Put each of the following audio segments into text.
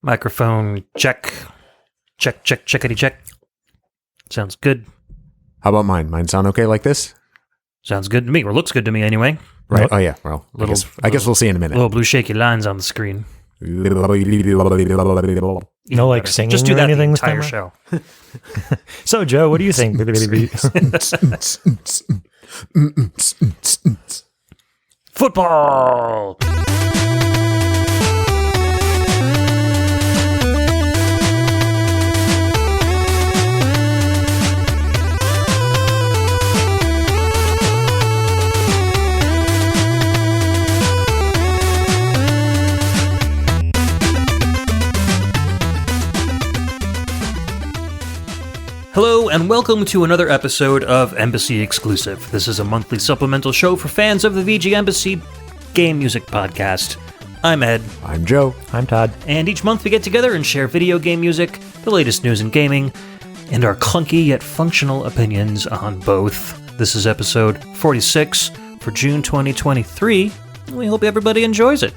Microphone check. Check, checkity check. Sounds good. How about mine? Mine sound okay like this? Sounds good to me, or looks good to me anyway. Right. Oh, yeah. Well, I guess we'll see in a minute. Little blue shaky lines on the screen. No, like singing Just do or that anything the this entire time show. So, Joe, what do you think? Football! Hello, and welcome to another episode of Embassy Exclusive. This is a monthly supplemental show for fans of the VGMbassy game music podcast. I'm Ed. I'm Joe. I'm Todd. And each month we get together and share video game music, the latest news in gaming, and our clunky yet functional opinions on both. This is episode 46 for June 2023. We hope everybody enjoys it.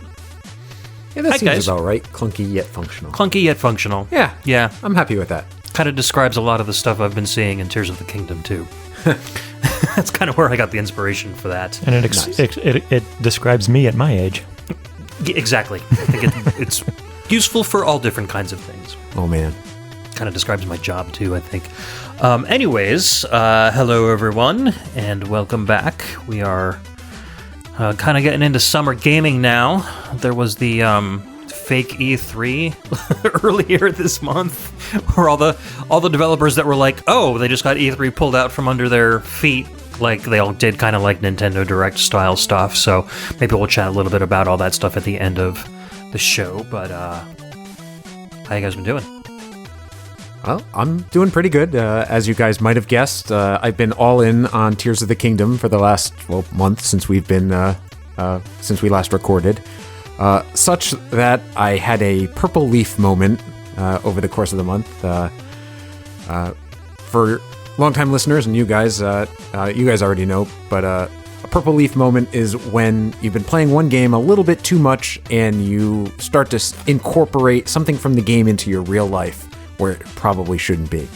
Yeah, that Hi, seems guys. about right. Clunky yet functional. Clunky yet functional. Yeah. Yeah. I'm happy with that. Kind of describes a lot of the stuff I've been seeing in Tears of the Kingdom, too. That's kind of where I got the inspiration for that. And it describes me at my age. Exactly. I think it's useful for all different kinds of things. Oh, man. Kind of describes my job, too, I think. Anyways, hello, everyone, and welcome back. We are kind of getting into summer gaming now. There was the fake E3 earlier this month, where all the developers that were like, oh, they just got E3 pulled out from under their feet, like they all did, kind of like Nintendo Direct style stuff. So maybe we'll chat a little bit about all that stuff at the end of the show. But how you guys been doing? Well, I'm doing pretty good. As you guys might have guessed, I've been all in on Tears of the Kingdom for the last month since we've been since we last recorded. Such that I had a purple leaf moment over the course of the month. For longtime listeners and you guys already know, but a purple leaf moment is when you've been playing one game a little bit too much and you start to incorporate something from the game into your real life where it probably shouldn't be.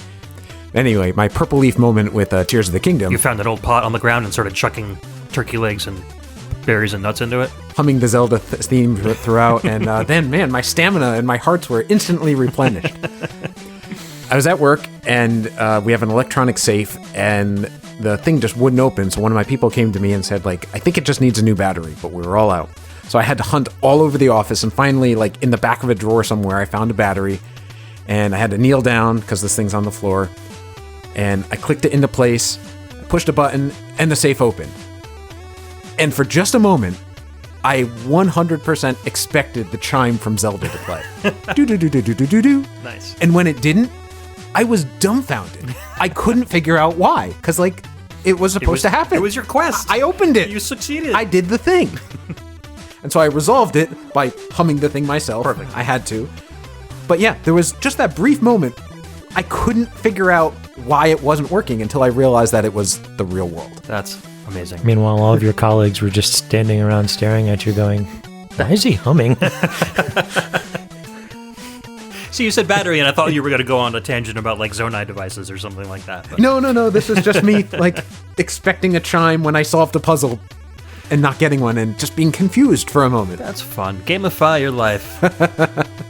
Anyway, my purple leaf moment with Tears of the Kingdom. You found an old pot on the ground and started chucking turkey legs and berries and nuts into it? Humming the Zelda theme throughout, and then, man, my stamina and my hearts were instantly replenished. I was at work, and we have an electronic safe, and the thing just wouldn't open, so one of my people came to me and said, I think it just needs a new battery, but we were all out. So I had to hunt all over the office, and finally, in the back of a drawer somewhere, I found a battery, and I had to kneel down, because this thing's on the floor, and I clicked it into place, I pushed a button, and the safe opened. And for just a moment, I 100% expected the chime from Zelda to play. Do-do-do-do-do-do-do. Nice. And when it didn't, I was dumbfounded. I couldn't figure out why. Because, it was supposed to happen. It was your quest. I opened it. You succeeded. I did the thing. And so I resolved it by humming the thing myself. Perfect. I had to. But yeah, there was just that brief moment. I couldn't figure out why it wasn't working until I realized that it was the real world. That's amazing. Meanwhile, all of your colleagues were just standing around staring at you going, why is he humming? See, you said battery, and I thought you were going to go on a tangent about Zonai devices or something like that. But. No. This is just me expecting a chime when I solved a puzzle and not getting one and just being confused for a moment. That's fun. Gamify your life.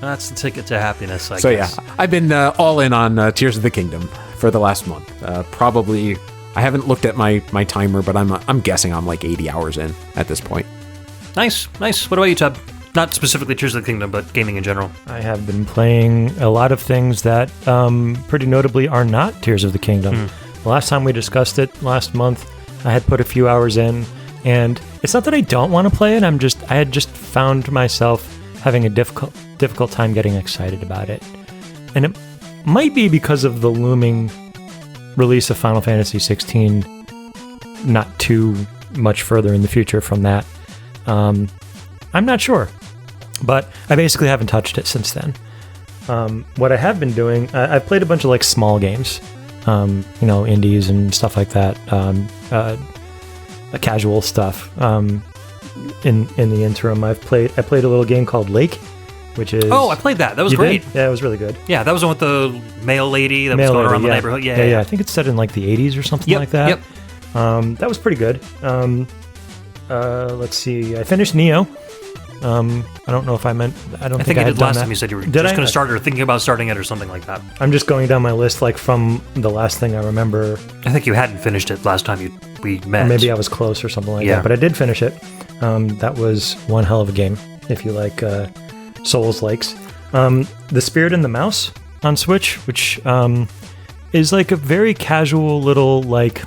That's the ticket to happiness, I guess. So yeah, I've been all in on Tears of the Kingdom for the last month. Probably, I haven't looked at my timer, but I'm guessing I'm 80 hours in at this point. Nice. What about you, Tub? Not specifically Tears of the Kingdom, but gaming in general. I have been playing a lot of things that pretty notably are not Tears of the Kingdom. The last time we discussed it, last month, I had put a few hours in, and it's not that I don't want to play it, I had just found myself having a difficult time getting excited about it. And it might be because of the looming release of Final Fantasy 16 not too much further in the future from that. I'm not sure, but I basically haven't touched it since then. What I have been doing, I've played a bunch of small games, indies and stuff like that, casual stuff. In the interim, I played a little game called Lake, which is... Oh, I played that. That was You great. did? Yeah, it was really good. Yeah, that was the one with the male lady that was Mail going order, around the yeah. neighborhood. Yeah. I think it's set in like the 80s or something Yep, like that. yep. That was pretty good. Let's see. I finished Neo. I don't know if I meant... I I think I you had did done last that. time. You said you were Did just I? going to start it or thinking about starting it or something like that. I'm just going down my list like from the last thing I remember. I think you hadn't finished it last time we met. Or maybe I was close or something like Yeah. that. But I did finish it. That was one hell of a game, if you like Souls-likes. The Spirit and the Mouse on Switch, which is like a very casual little like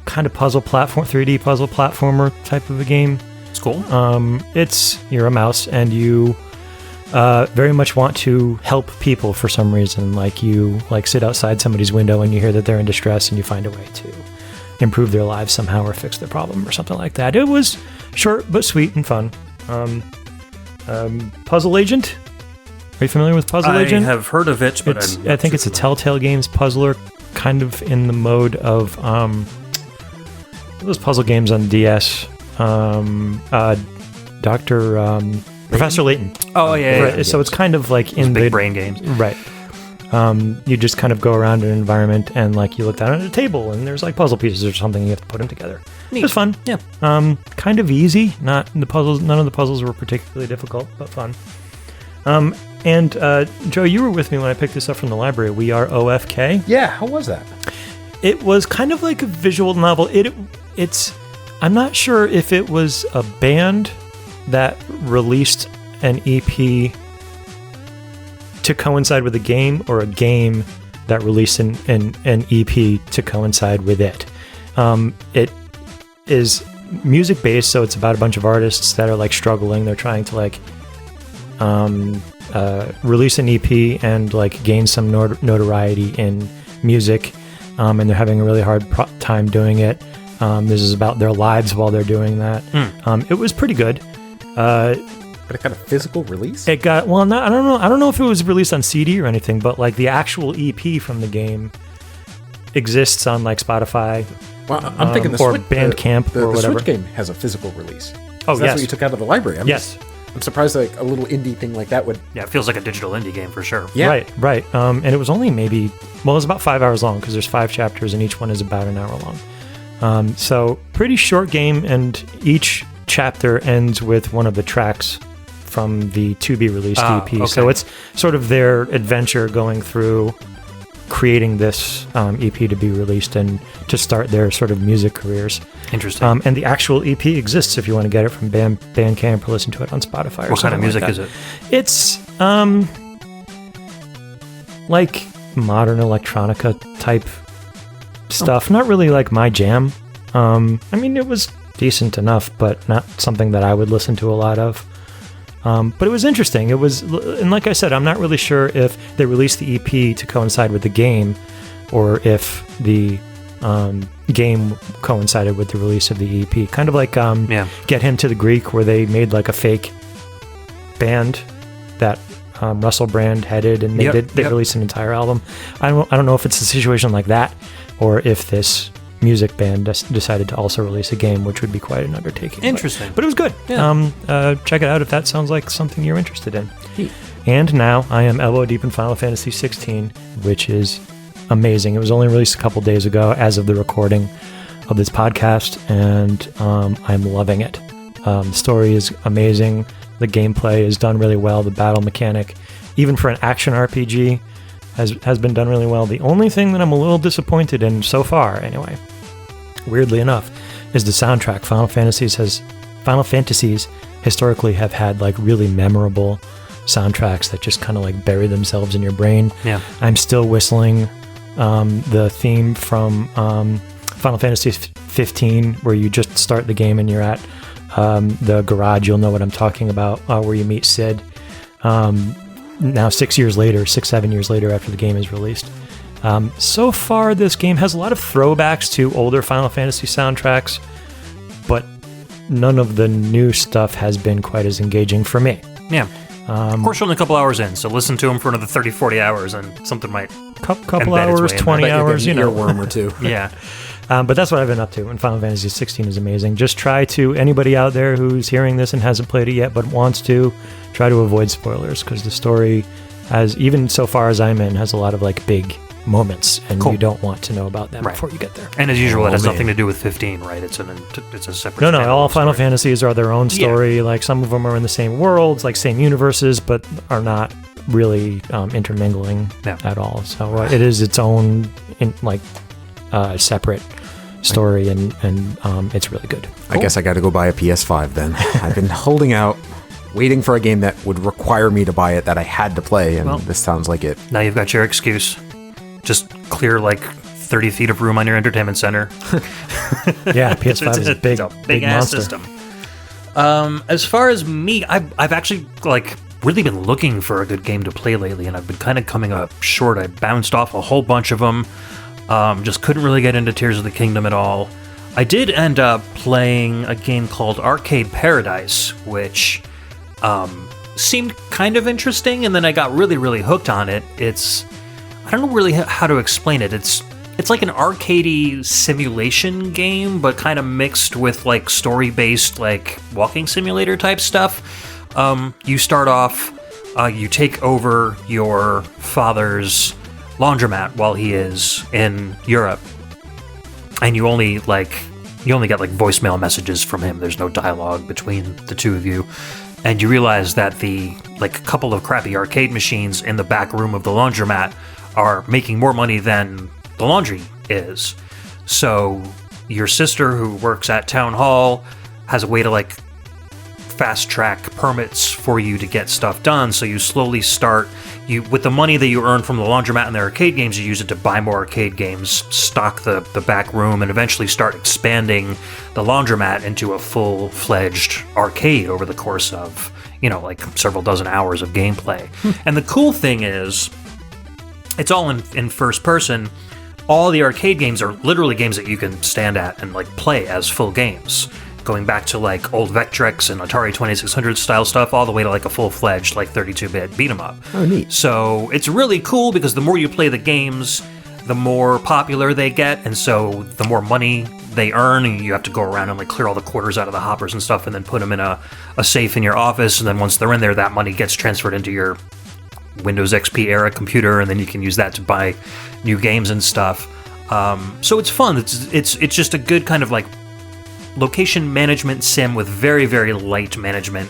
kind of puzzle platform, 3D puzzle platformer type of a game. It's cool. You're a mouse and you very much want to help people for some reason. Like you like sit outside somebody's window and you hear that they're in distress and you find a way to improve their lives somehow or fix their problem or something like that. It was short but sweet and fun. Puzzle Agent. Are you familiar with Puzzle Agent? I have heard of it, but I think it's a Telltale Games puzzler, kind of in the mode of those puzzle games on DS. Professor Layton. Oh, yeah. Right, so it's kind of like in big the brain games. Right. You just kind of go around an environment and like you look down at a table and there's like puzzle pieces or something. You have to put them together. Neat. It was fun. Yeah. Kind of easy. None of the puzzles were particularly difficult, but fun. And Joe, you were with me when I picked this up from the library. We Are OFK. Yeah, how was that? It was kind of like a visual novel. It's I'm not sure if it was a band that released an EP to coincide with a game or a game that released an EP to coincide with it. It is music based, so it's about a bunch of artists that are like struggling. They're trying to like release an EP and like gain some notoriety in music, and they're having a really hard time doing it. This is about their lives while they're doing that. It was pretty good. But it got a physical release? It got I don't know if it was released on CD or anything, but like the actual EP from the game exists on like Spotify. Well, I'm thinking the or Switch, Bandcamp or the whatever. Switch game has a physical release. Oh, That's yes. what you took out of the library. I'm Yes. I'm surprised like a little indie thing like that would. Yeah, it feels like a digital indie game for sure. Yeah. Right. And it was only it was about 5 hours long because there's 5 chapters and each one is about an hour long. So pretty short game, and each chapter ends with one of the tracks from the to-be-released EP. Okay. So it's sort of their adventure going through creating this EP to be released and to start their sort of music careers. Interesting. And the actual EP exists if you want to get it from Bandcamp or listen to it on Spotify. What kind of music is it? It's like modern electronica type stuff. Not really like my jam. I mean, it was decent enough, but not something that I would listen to a lot of. But it was interesting. It was, and like I said, I'm not really sure if they released the EP to coincide with the game, or if the game coincided with the release of the EP. Kind of like Get Him to the Greek, where they made like a fake band that Russell Brand headed, and they released an entire album. I don't know if it's a situation like that, or if this music band decided to also release a game, which would be quite an undertaking. Interesting. But it was good. Yeah. Check it out if that sounds like something you're interested in. Neat. And now I am elbow deep in Final Fantasy 16, which is amazing. It was only released a couple days ago as of the recording of this podcast, and I'm loving it. The story is amazing. The gameplay is done really well. The battle mechanic, even for an action RPG, has been done really well. The only thing that I'm a little disappointed in so far, anyway, weirdly enough, is the soundtrack. Final Fantasies historically have had like really memorable soundtracks that just kind of like bury themselves in your brain. Yeah. I'm still whistling the theme from Final Fantasy 15, where you just start the game and you're at the garage. You'll know what I'm talking about, where you meet Sid. Now 7 years later after the game is released. So far, this game has a lot of throwbacks to older Final Fantasy soundtracks, but none of the new stuff has been quite as engaging for me. Yeah. Of course, you're only a couple hours in, so listen to them for another 30, 40 hours, and something might Couple embed its hours, way in 20 there. hours, Earworm or two. Yeah. But that's what I've been up to, and Final Fantasy 16 is amazing. Just try to, anybody out there who's hearing this and hasn't played it yet but wants to, try to avoid spoilers, because the story has, even so far as I'm in, has a lot of like big moments, and you don't want to know about them before you get there. And as usual, it has nothing to do with 15, right? It's a separate. No, all Final Fantasies are their own story. Like some of them are in the same worlds, like same universes, but are not really intermingling at all. So it is its own separate story, and it's really good. I guess I got to go buy a PS5 then. I've been holding out, waiting for a game that would require me to buy it that I had to play, and this sounds like it. Now you've got your excuse. Just clear like 30 feet of room on your entertainment center. Yeah, PS5 is a big ass monster. system. As far as me, I've actually like really been looking for a good game to play lately, and I've been kind of coming up short. I bounced off a whole bunch of them. Just couldn't really get into Tears of the Kingdom at all. I did end up playing a game called Arcade Paradise, which seemed kind of interesting, and then I got really, really hooked on it. I don't know really how to explain it. It's like an arcadey simulation game, but kind of mixed with like story-based, like walking simulator type stuff. You start off, you take over your father's laundromat while he is in Europe, and you only get like voicemail messages from him. There's no dialogue between the two of you, and you realize that the like couple of crappy arcade machines in the back room of the laundromat are making more money than the laundry is. So your sister, who works at town hall, has a way to like fast track permits for you to get stuff done. So you slowly start, with the money that you earn from the laundromat and the arcade games, you use it to buy more arcade games, stock the back room, and eventually start expanding the laundromat into a full-fledged arcade over the course of, like several dozen hours of gameplay. And the cool thing is, it's all in first person. All the arcade games are literally games that you can stand at and like play as full games, going back to like old Vectrex and Atari 2600 style stuff, all the way to like a full-fledged like 32-bit beat 'em up. Oh, neat. So it's really cool because the more you play the games, the more popular they get, and so the more money they earn, and you have to go around and like clear all the quarters out of the hoppers and stuff, and then put them in a safe in your office, and then once they're in there, that money gets transferred into your Windows XP era computer, and then you can use that to buy new games and stuff. So it's fun. It's just a good kind of like location management sim with very, very light management.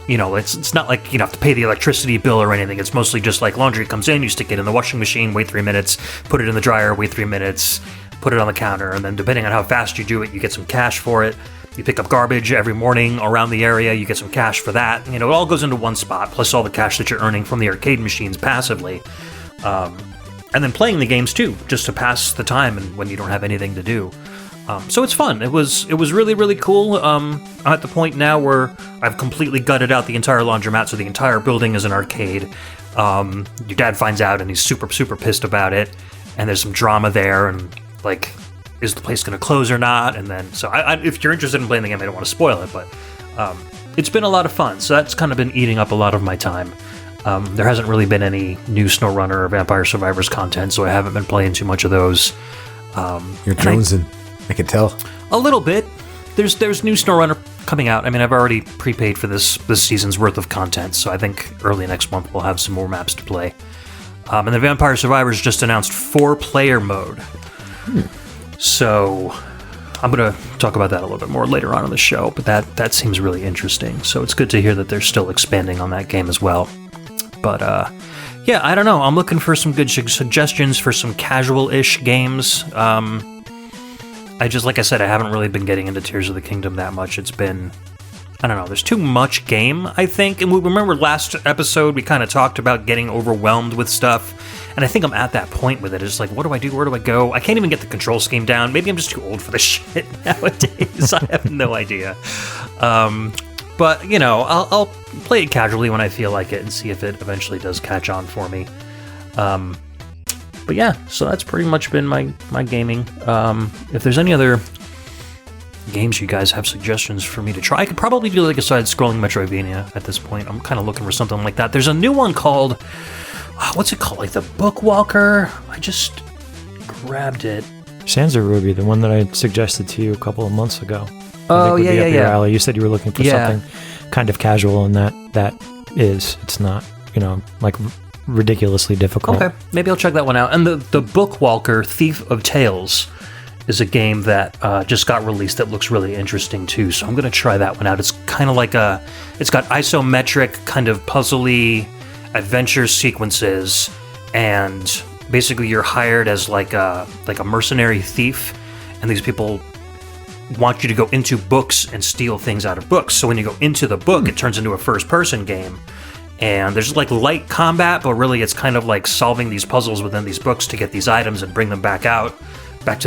It's not like you have to pay the electricity bill or anything. It's mostly just like laundry comes in, you stick it in the washing machine, wait 3 minutes, put it in the dryer, wait 3 minutes, put it on the counter, and then depending on how fast you do it, you get some cash for it. You pick up garbage every morning around the area, you get some cash for that. It all goes into one spot, plus all the cash that you're earning from the arcade machines passively. And then playing the games too, just to pass the time and when you don't have anything to do. So it's fun. It was really, really cool. I'm at the point now where I've completely gutted out the entire laundromat, so the entire building is an arcade. Your dad finds out and he's super, super pissed about it. And there's some drama there, and like, is the place going to close or not? And then, so if you're interested in playing the game, I don't want to spoil it, but it's been a lot of fun. So that's kind of been eating up a lot of my time. There hasn't really been any new SnowRunner or Vampire Survivors content, so I haven't been playing too much of those. You're jonesing. I can tell. A little bit. There's new SnowRunner coming out. I mean, I've already prepaid for this season's worth of content, so I think early next month we'll have some more maps to play. And the Vampire Survivors just announced 4-player mode. So I'm going to talk about that a little bit more later on in the show, but that seems really interesting. So it's good to hear that they're still expanding on that game as well. But yeah, I don't know. I'm looking for some good suggestions for some casual-ish games. Like I said, I haven't really been getting into Tears of the Kingdom that much. It's been, I don't know, there's too much game, I think. And we remember last episode, we kind of talked about getting overwhelmed with stuff. And I think I'm at that point with it. It's like, what do I do? Where do I go? I can't even get the control scheme down. Maybe I'm just too old for this shit nowadays. I have no idea. But, I'll play it casually when I feel like it and see if it eventually does catch on for me. But yeah, so that's pretty much been my gaming. If there's any other games you guys have suggestions for me to try, I could probably do like a side-scrolling Metroidvania at this point. I'm kind of looking for something like that. There's a new one called, what's it called? Like the Bookwalker? I just grabbed it. Sansa Ruby, the one that I suggested to you a couple of months ago. Oh, would be yeah, up yeah, your yeah. alley. You said you were looking for something kind of casual, and it's not, like ridiculously difficult. Okay, maybe I'll check that one out. And the Bookwalker Thief of Tales is a game that just got released that looks really interesting too. So I'm going to try that one out. It's kind of like it's got isometric kind of puzzly adventure sequences, and basically you're hired as like a mercenary thief, and these people want you to go into books and steal things out of books. So when you go into the book, it turns into a first-person game. And there's like light combat, but really it's kind of like solving these puzzles within these books to get these items and bring them back to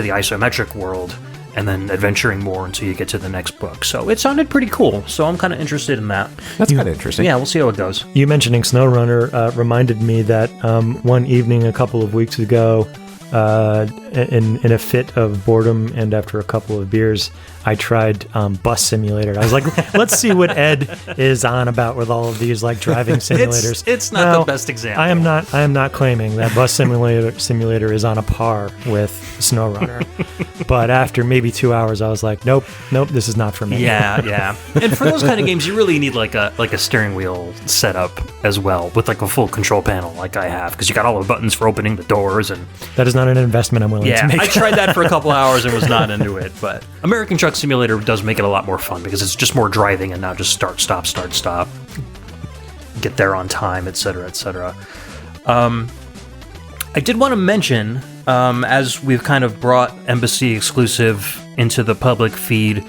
the isometric world, and then adventuring more until you get to the next book. So it sounded pretty cool, so I'm kind of interested in that. That's kind of interesting. Yeah, we'll see how it goes. You mentioning SnowRunner reminded me that one evening a couple of weeks ago, in a fit of boredom and after a couple of beers, I tried Bus Simulator. I was like, let's see what Ed is on about with all of these like driving simulators. It's not the best example. I am not claiming that Bus Simulator is on a par with SnowRunner. But after maybe 2 hours, I was like, nope, this is not for me. Yeah. And for those kind of games, you really need like a steering wheel setup as well, with like a full control panel like I have, because you got all the buttons for opening the doors. And that is not an investment I'm willing to make. I tried that for a couple hours and was not into it. But American Truck Simulator does make it a lot more fun because it's just more driving and not just start, stop, get there on time, etc., etc. I did want to mention, as we've kind of brought Embassy exclusive into the public feed,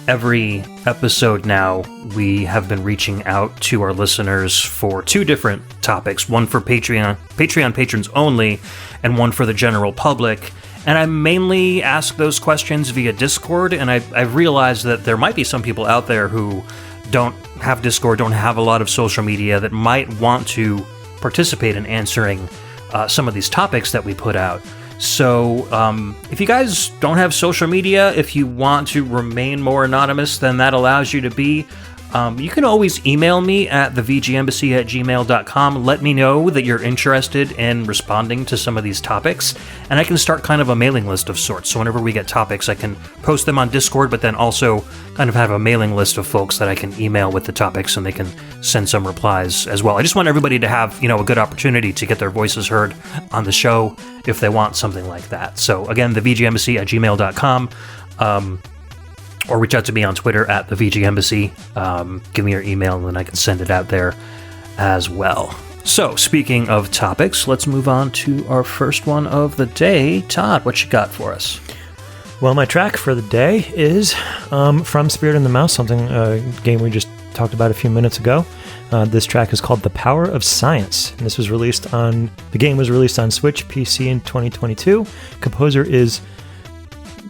every episode now we have been reaching out to our listeners for 2 different topics, one for Patreon patrons only, and one for the general public. And I mainly ask those questions via Discord, and I've realized that there might be some people out there who don't have Discord, don't have a lot of social media, that might want to participate in answering some of these topics that we put out. So if you guys don't have social media, if you want to remain more anonymous than that allows you to be, you can always email me at thevgembassy@gmail.com. Let me know that you're interested in responding to some of these topics, and I can start kind of a mailing list of sorts. So whenever we get topics, I can post them on Discord, but then also kind of have a mailing list of folks that I can email with the topics, and they can send some replies as well. I just want everybody to have, a good opportunity to get their voices heard on the show if they want something like that. So again, thevgembassy@gmail.com. Or reach out to me on Twitter at the VGMbassy. Give me your email, and then I can send it out there as well. So, speaking of topics, let's move on to our first one of the day. Todd, what you got for us? Well, my track for the day is from Spirit and the Mouse, a game we just talked about a few minutes ago. This track is called The Power of Science, and the game was released on Switch, PC in 2022. Composer is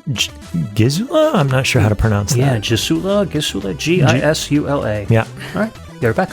Gisula? I'm not sure how to pronounce that. Yeah, Gisula, Gisula. Yeah. All right, get it back.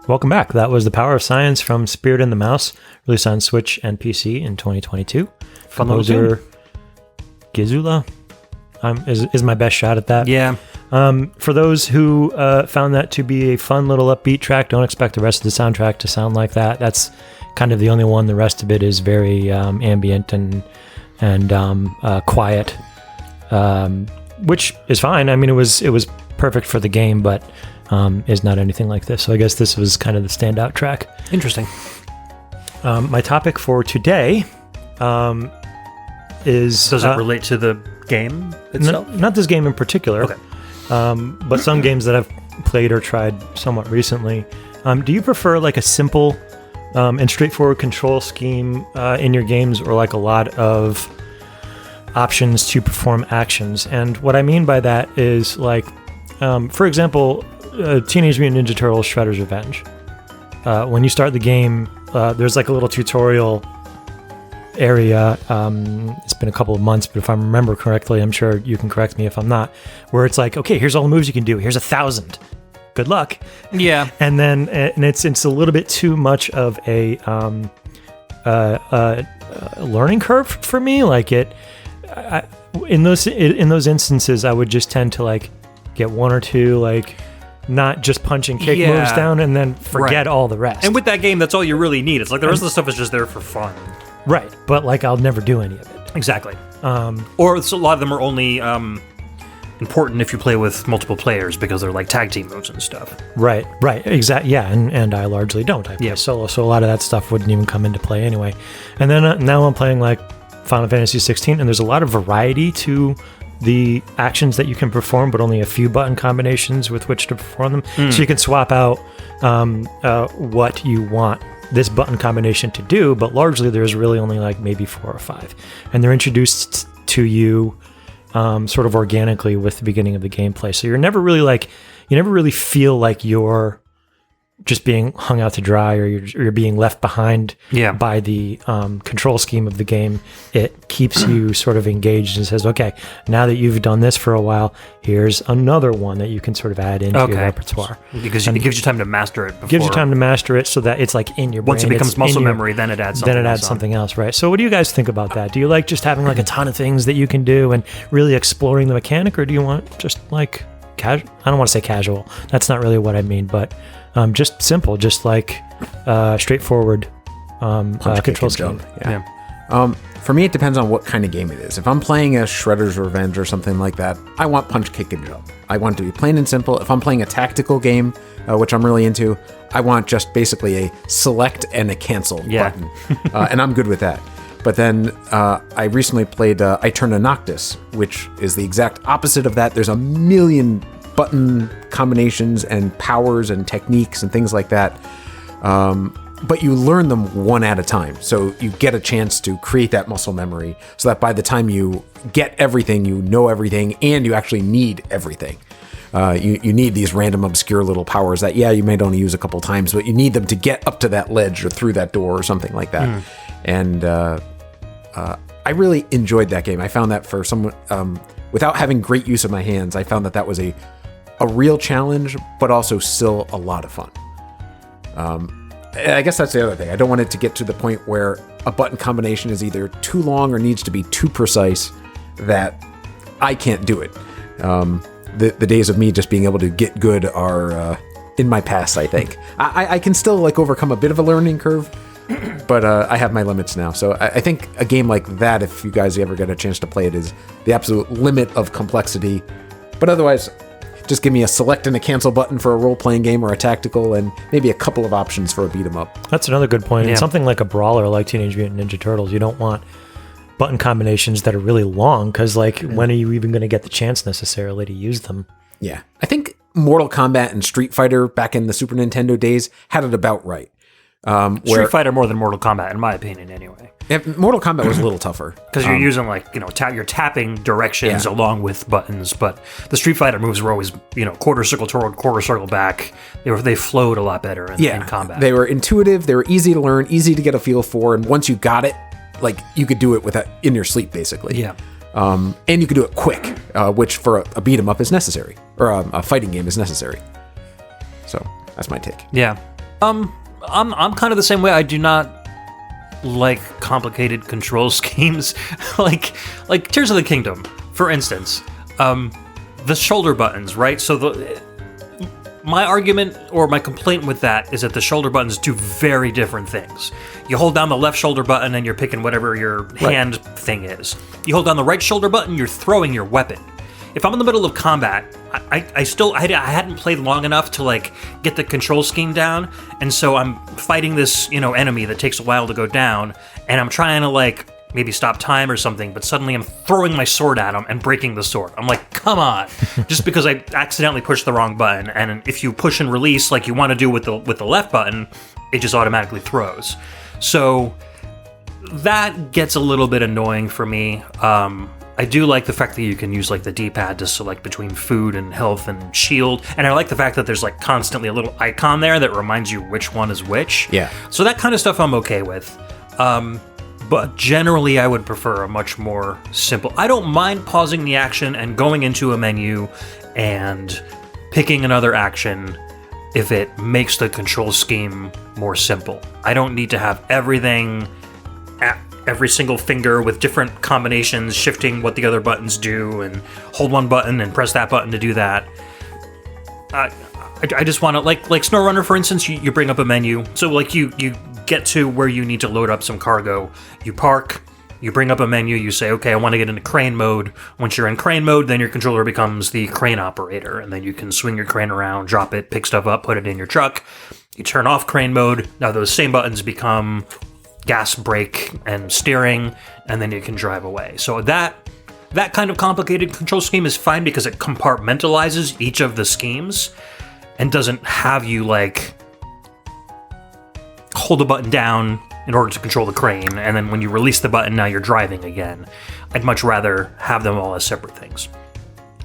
Welcome back. That was The Power of Science from Spirit and the Mouse, released on Switch and PC in 2022. Composer Gizula is my best shot at that. Yeah. For those who found that to be a fun little upbeat track, don't expect the rest of the soundtrack to sound like that. That's kind of the only one. The rest of it is very ambient and quiet, which is fine. I mean, it was perfect for the game, but is not anything like this. So I guess this was kind of the standout track. Interesting. My topic for today is... Does it relate to the game itself? Not this game in particular. Okay. But some games that I've played or tried somewhat recently. Do you prefer like a simple and straightforward control scheme in your games, or like a lot of options to perform actions? And what I mean by that is like, for example, Teenage Mutant Ninja Turtles Shredder's Revenge. When you start the game, there's like a little tutorial area. It's been a couple of months, but if I remember correctly, I'm sure you can correct me if I'm not, where it's like, okay, here's all the moves you can do. Here's 1,000. Good luck. Yeah. And then it's a little bit too much of a learning curve for me. Like in those instances, I would just tend to like get one or two like not just punch and kick moves down and then forget all the rest. And with that game, that's all you really need. It's like the rest of the stuff is just there for fun. Right, but like I'll never do any of it. Exactly. Or a lot of them are only important if you play with multiple players because they're like tag team moves and stuff. Right, exactly. Yeah, and I largely don't. I play solo, so a lot of that stuff wouldn't even come into play anyway. And then now I'm playing like Final Fantasy 16, and there's a lot of variety to the actions that you can perform, but only a few button combinations with which to perform them. So you can swap out what you want this button combination to do, but largely there's really only like maybe 4 or 5, and they're introduced to you sort of organically with the beginning of the gameplay. So you never really feel like you're just being hung out to dry, or you're being left behind by the control scheme of the game. It keeps you sort of engaged and says, okay, now that you've done this for a while, here's another one that you can sort of add into your repertoire. Because it gives you time to master it. Gives you time to master it so that it's like in your brain. Once it becomes muscle memory, then it adds something else, right? So what do you guys think about that? Do you like just having like a ton of things that you can do and really exploring the mechanic, or do you want just like casual? I don't want to say casual. That's not really what I mean, but just simple, just like straightforward control scheme. For me, it depends on what kind of game it is. If I'm playing a Shredder's Revenge or something like that, I want punch, kick, and jump. I want it to be plain and simple. If I'm playing a tactical game, which I'm really into, I want just basically a select and a cancel button. And I'm good with that. But then I recently played Eterna Noctis, which is the exact opposite of that. There's a million button combinations and powers and techniques and things like that. But you learn them one at a time. So you get a chance to create that muscle memory so that by the time you get everything, you know everything, and you actually need everything. You need these random obscure little powers that, you might only use a couple times, but you need them to get up to that ledge or through that door or something like that. And I really enjoyed that game. I found that for someone, without having great use of my hands, I found that was a real challenge, but also still a lot of fun. I guess that's the other thing. I don't want it to get to the point where a button combination is either too long or needs to be too precise that I can't do it. The days of me just being able to get good are in my past, I think. I can still like overcome a bit of a learning curve, but I have my limits now. So I think a game like that, if you guys ever get a chance to play it, is the absolute limit of complexity. But otherwise, just give me a select and a cancel button for a role-playing game or a tactical, and maybe a couple of options for a beat-em-up. That's another good point. Yeah. And something like a brawler like Teenage Mutant Ninja Turtles, you don't want button combinations that are really long, because when are you even going to get the chance necessarily to use them? Yeah. I think Mortal Kombat and Street Fighter back in the Super Nintendo days had it about right. Street Fighter more than Mortal Kombat, in my opinion, anyway. Yeah, Mortal Kombat was a little tougher because you're using you're tapping directions along with buttons. But the Street Fighter moves were always quarter circle toward, quarter circle back. They flowed a lot better in combat. They were intuitive. They were easy to learn, easy to get a feel for, and once you got it, you could do it in your sleep basically. Yeah. And you could do it quick, which for a beat 'em up is necessary, or a fighting game is necessary. So that's my take. Yeah. I'm kind of the same way. I do not like complicated control schemes. like Tears of the Kingdom, for instance. The shoulder buttons, right? So my argument or my complaint with that is that the shoulder buttons do very different things. You hold down the left shoulder button and you're picking whatever your hand thing is. You hold down the right shoulder button, you're throwing your weapon. If I'm in the middle of combat, I hadn't played long enough to like get the control scheme down, and so I'm fighting this enemy that takes a while to go down, and I'm trying to like maybe stop time or something, but suddenly I'm throwing my sword at him and breaking the sword. I'm like, come on, just because I accidentally pushed the wrong button. And if you push and release like you want to do with the left button, it just automatically throws. So that gets a little bit annoying for me. I do like the fact that you can use like the D-pad to select between food and health and shield, and I like the fact that there's like constantly a little icon there that reminds you which one is which. Yeah. So that kind of stuff I'm okay with. But generally, I would prefer a much more simple... I don't mind pausing the action and going into a menu and picking another action if it makes the control scheme more simple. I don't need to have everything at every single finger with different combinations, shifting what the other buttons do, and hold one button and press that button to do that. I just want to... Like SnowRunner, for instance, you bring up a menu. So, like, you get to where you need to load up some cargo. You park, you bring up a menu, you say, okay, I want to get into crane mode. Once you're in crane mode, then your controller becomes the crane operator, and then you can swing your crane around, drop it, pick stuff up, put it in your truck. You turn off crane mode. Now those same buttons become gas, brake, and steering, and then you can drive away. So that kind of complicated control scheme is fine because it compartmentalizes each of the schemes and doesn't have you, like, hold the button down in order to control the crane, and then when you release the button, now you're driving again. I'd much rather have them all as separate things.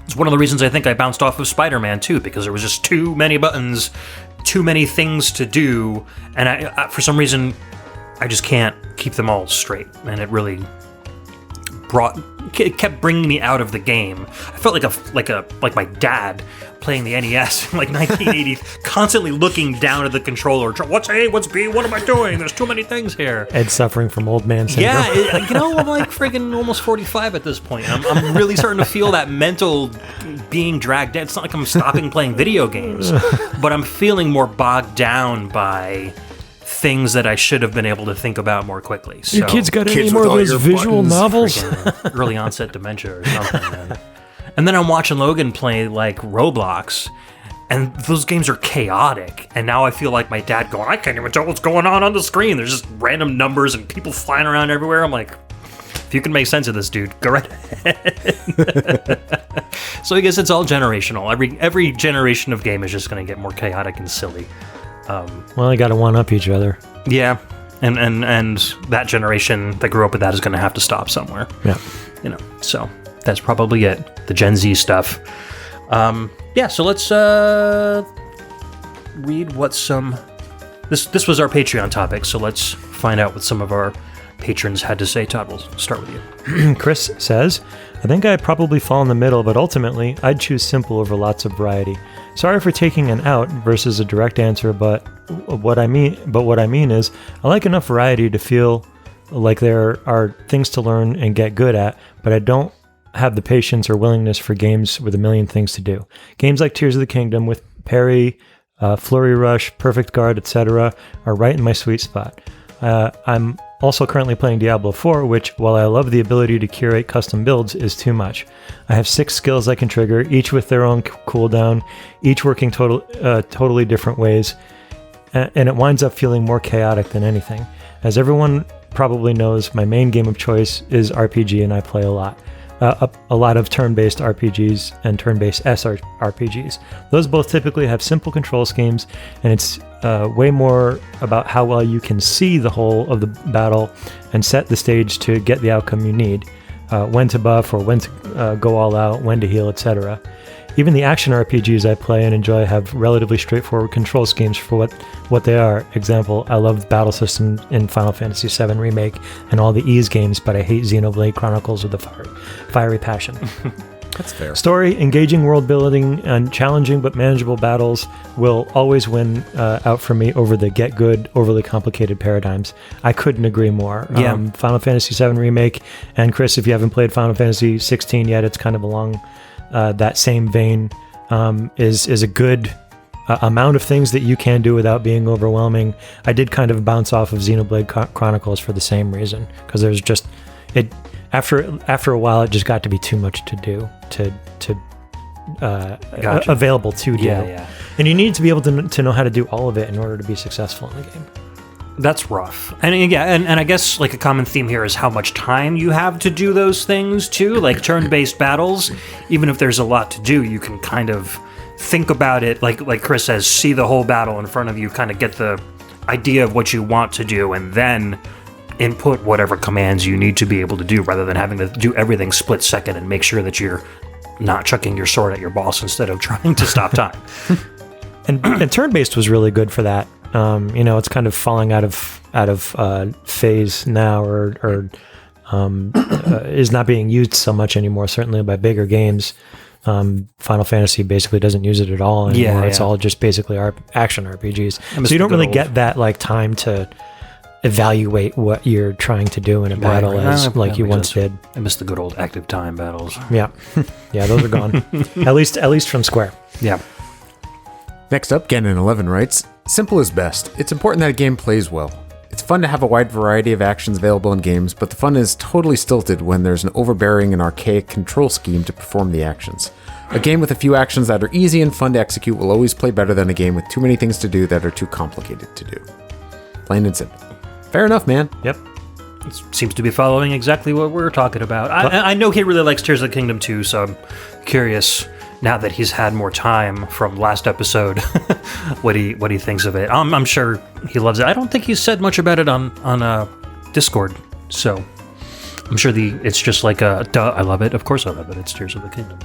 It's one of the reasons I think I bounced off of Spider-Man 2, because there was just too many buttons, too many things to do, and I for some reason, I just can't keep them all straight, and it really kept bringing me out of the game. I felt like my dad playing the NES in like 1980, constantly looking down at the controller. What's A? What's B? What am I doing? There's too many things here. Ed's suffering from old man syndrome. Yeah, I'm like friggin' almost 45 at this point. I'm really starting to feel that mental being dragged down. It's not like I'm stopping playing video games, but I'm feeling more bogged down by things that I should have been able to think about more quickly. So, your kids got any more of those visual novels? Early onset dementia or something, man. And then I'm watching Logan play, like, Roblox, and those games are chaotic. And now I feel like my dad going, I can't even tell what's going on the screen. There's just random numbers and people flying around everywhere. I'm like, if you can make sense of this, dude, go right ahead. So I guess it's all generational. Every generation of game is just going to get more chaotic and silly. Well, they got to one-up each other. Yeah, and that generation that grew up with that is going to have to stop somewhere. Yeah. So that's probably it. The Gen Z stuff. Yeah, so let's read what some... This was our Patreon topic, so let's find out what some of our patrons had to say. Todd, we'll start with you. Chris says, I think I'd probably fall in the middle, but ultimately, I'd choose simple over lots of variety. Sorry for taking an out versus a direct answer, but what I mean is, I like enough variety to feel like there are things to learn and get good at, but I don't have the patience or willingness for games with a million things to do. Games like Tears of the Kingdom with parry, flurry rush, perfect guard, etc. are right in my sweet spot. I'm also currently playing Diablo 4, which, while I love the ability to curate custom builds, is too much. I have 6 skills I can trigger, each with their own cooldown, each working totally different ways, and it winds up feeling more chaotic than anything. As everyone probably knows, my main game of choice is RPG, and I play a lot. A lot of turn-based RPGs and turn-based SRPGs. Those both typically have simple control schemes, and it's way more about how well you can see the whole of the battle and set the stage to get the outcome you need, when to buff or when to go all out, when to heal, etc. Even the action RPGs I play and enjoy have relatively straightforward control schemes for what they are. Example, I love battle systems in Final Fantasy VII Remake and all the Ys games, but I hate Xenoblade Chronicles with a fiery passion. That's fair. Story, engaging world building, and challenging but manageable battles will always win out for me over the get good, overly complicated paradigms. I couldn't agree more. Yeah. Final Fantasy VII Remake, and Chris, if you haven't played Final Fantasy 16 yet, it's kind of along that same vein, is a good amount of things that you can do without being overwhelming. I did kind of bounce off of Xenoblade Chronicles for the same reason, because there's just... After a while, it just got to be too much to do, Gotcha. available to do. Yeah. And you need to be able to know how to do all of it in order to be successful in the game. That's rough. And yeah, and I guess like a common theme here is how much time you have to do those things too. Like turn-based battles, even if there's a lot to do, you can kind of think about it, like Chris says, see the whole battle in front of you, kind of get the idea of what you want to do, and then input whatever commands you need to be able to do, rather than having to do everything split second and make sure that you're not chucking your sword at your boss instead of trying to stop time. And turn-based was really good for that. It's kind of falling out of phase now, or is not being used so much anymore. Certainly by bigger games. Final Fantasy basically doesn't use it at all anymore. Yeah. It's all just basically action RPGs. So you don't really get that like time to evaluate what you're trying to do in a battle as like you once did. I miss the good old active time battles. Yeah. Yeah, those are gone. at least from Square. Yeah. Next up, Ganon11 writes, simple is best. It's important that a game plays well. It's fun to have a wide variety of actions available in games, but the fun is totally stilted when there's an overbearing and archaic control scheme to perform the actions. A game with a few actions that are easy and fun to execute will always play better than a game with too many things to do that are too complicated to do. Plain and simple. Fair enough, man. Yep. It seems to be following exactly what we're talking about. I know he really likes Tears of the Kingdom too, so I'm curious now that he's had more time from last episode what he thinks of it. I'm sure he loves it. I don't think he's said much about it on Discord, so I'm sure it's just like duh, I love it. Of course I love it. It's Tears of the Kingdom.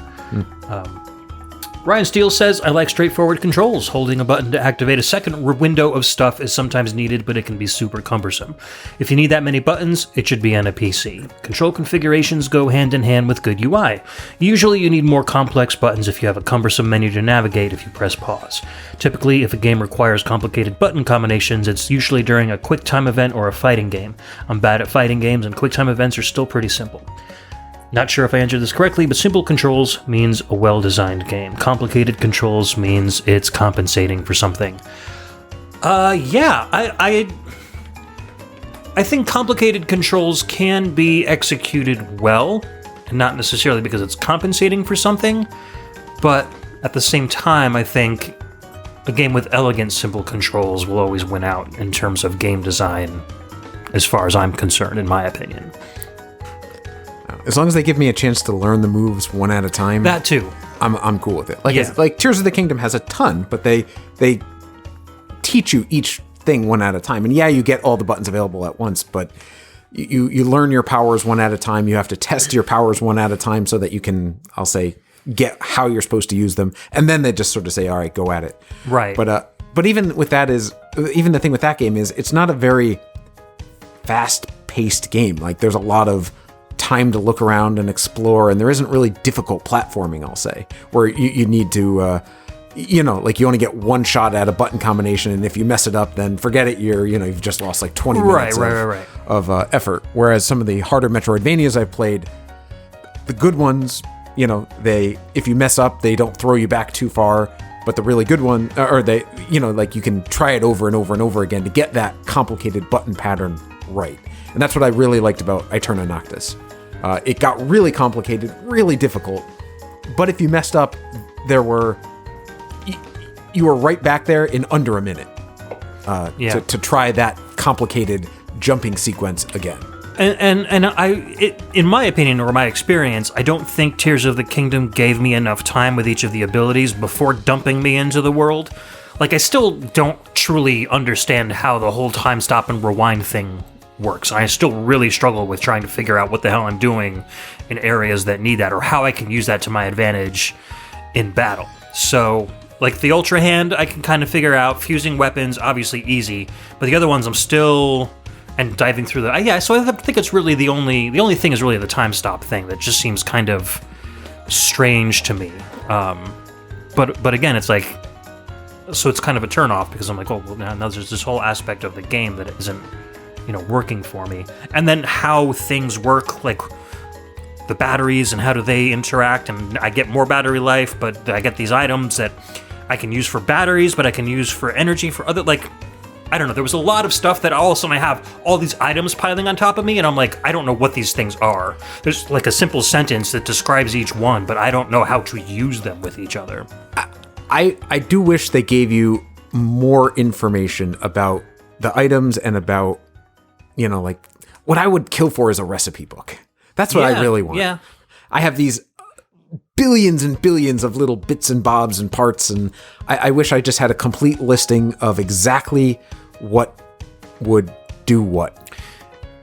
Ryan Steele says, I like straightforward controls. Holding a button to activate a second window of stuff is sometimes needed, but it can be super cumbersome. If you need that many buttons, it should be on a PC. Control configurations go hand in hand with good UI. Usually you need more complex buttons if you have a cumbersome menu to navigate if you press pause. Typically, if a game requires complicated button combinations, it's usually during a QuickTime event or a fighting game. I'm bad at fighting games, and QuickTime events are still pretty simple. Not sure if I answered this correctly, but simple controls means a well-designed game. Complicated controls means it's compensating for something. Yeah, I think complicated controls can be executed well, and not necessarily because it's compensating for something, but at the same time, I think a game with elegant, simple controls will always win out in terms of game design, as far as I'm concerned, in my opinion. As long as they give me a chance to learn the moves one at a time, That too. I'm cool with it. Like Yeah. like Tears of the Kingdom has a ton, but they teach you each thing one at a time. And yeah, you get all the buttons available at once, but you learn your powers one at a time. You have to test your powers one at a time so that you can, I'll say, get how you're supposed to use them. And then they just sort of say, all right, go at it. Right. But even with that even the thing with that game is it's not a very fast-paced game. Like there's a lot of time to look around and explore, and there isn't really difficult platforming, I'll say, where you need to, like you only get one shot at a button combination, and if you mess it up, then forget it. You've just lost like 20 minutes of effort. Whereas some of the harder Metroidvanias I've played, the good ones, if you mess up, they don't throw you back too far. But the really good one, or they, like you can try it over and over and over again to get that complicated button pattern right. And that's what I really liked about Aeterna Noctis. It got really complicated, really difficult, but if you messed up, you were right back there in under a minute to try that complicated jumping sequence again. And in my opinion or my experience, I don't think Tears of the Kingdom gave me enough time with each of the abilities before dumping me into the world. Like, I still don't truly understand how the whole time stop and rewind thing works. I still really struggle with trying to figure out what the hell I'm doing in areas that need that, or how I can use that to my advantage in battle. So, like the Ultra Hand, I can kind of figure out. Fusing weapons, obviously easy, but the other ones I'm still... And diving through so I think it's really the only thing is really the time stop thing that just seems kind of strange to me. But again, it's like, so it's kind of a turnoff because I'm like, oh, well, now there's this whole aspect of the game that isn't, working for me. And then how things work, like the batteries and how do they interact, and I get more battery life, but I get these items that I can use for batteries, but I can use for energy for other, like, I don't know, there was a lot of stuff that all of a sudden I have all these items piling on top of me, and I'm like, I don't know what these things are. There's like a simple sentence that describes each one, but I don't know how to use them with each other. I do wish they gave you more information about the items and about, like, what I would kill for is a recipe book. That's what I really want. Yeah. I have these billions and billions of little bits and bobs and parts, and I wish I just had a complete listing of exactly what would do what.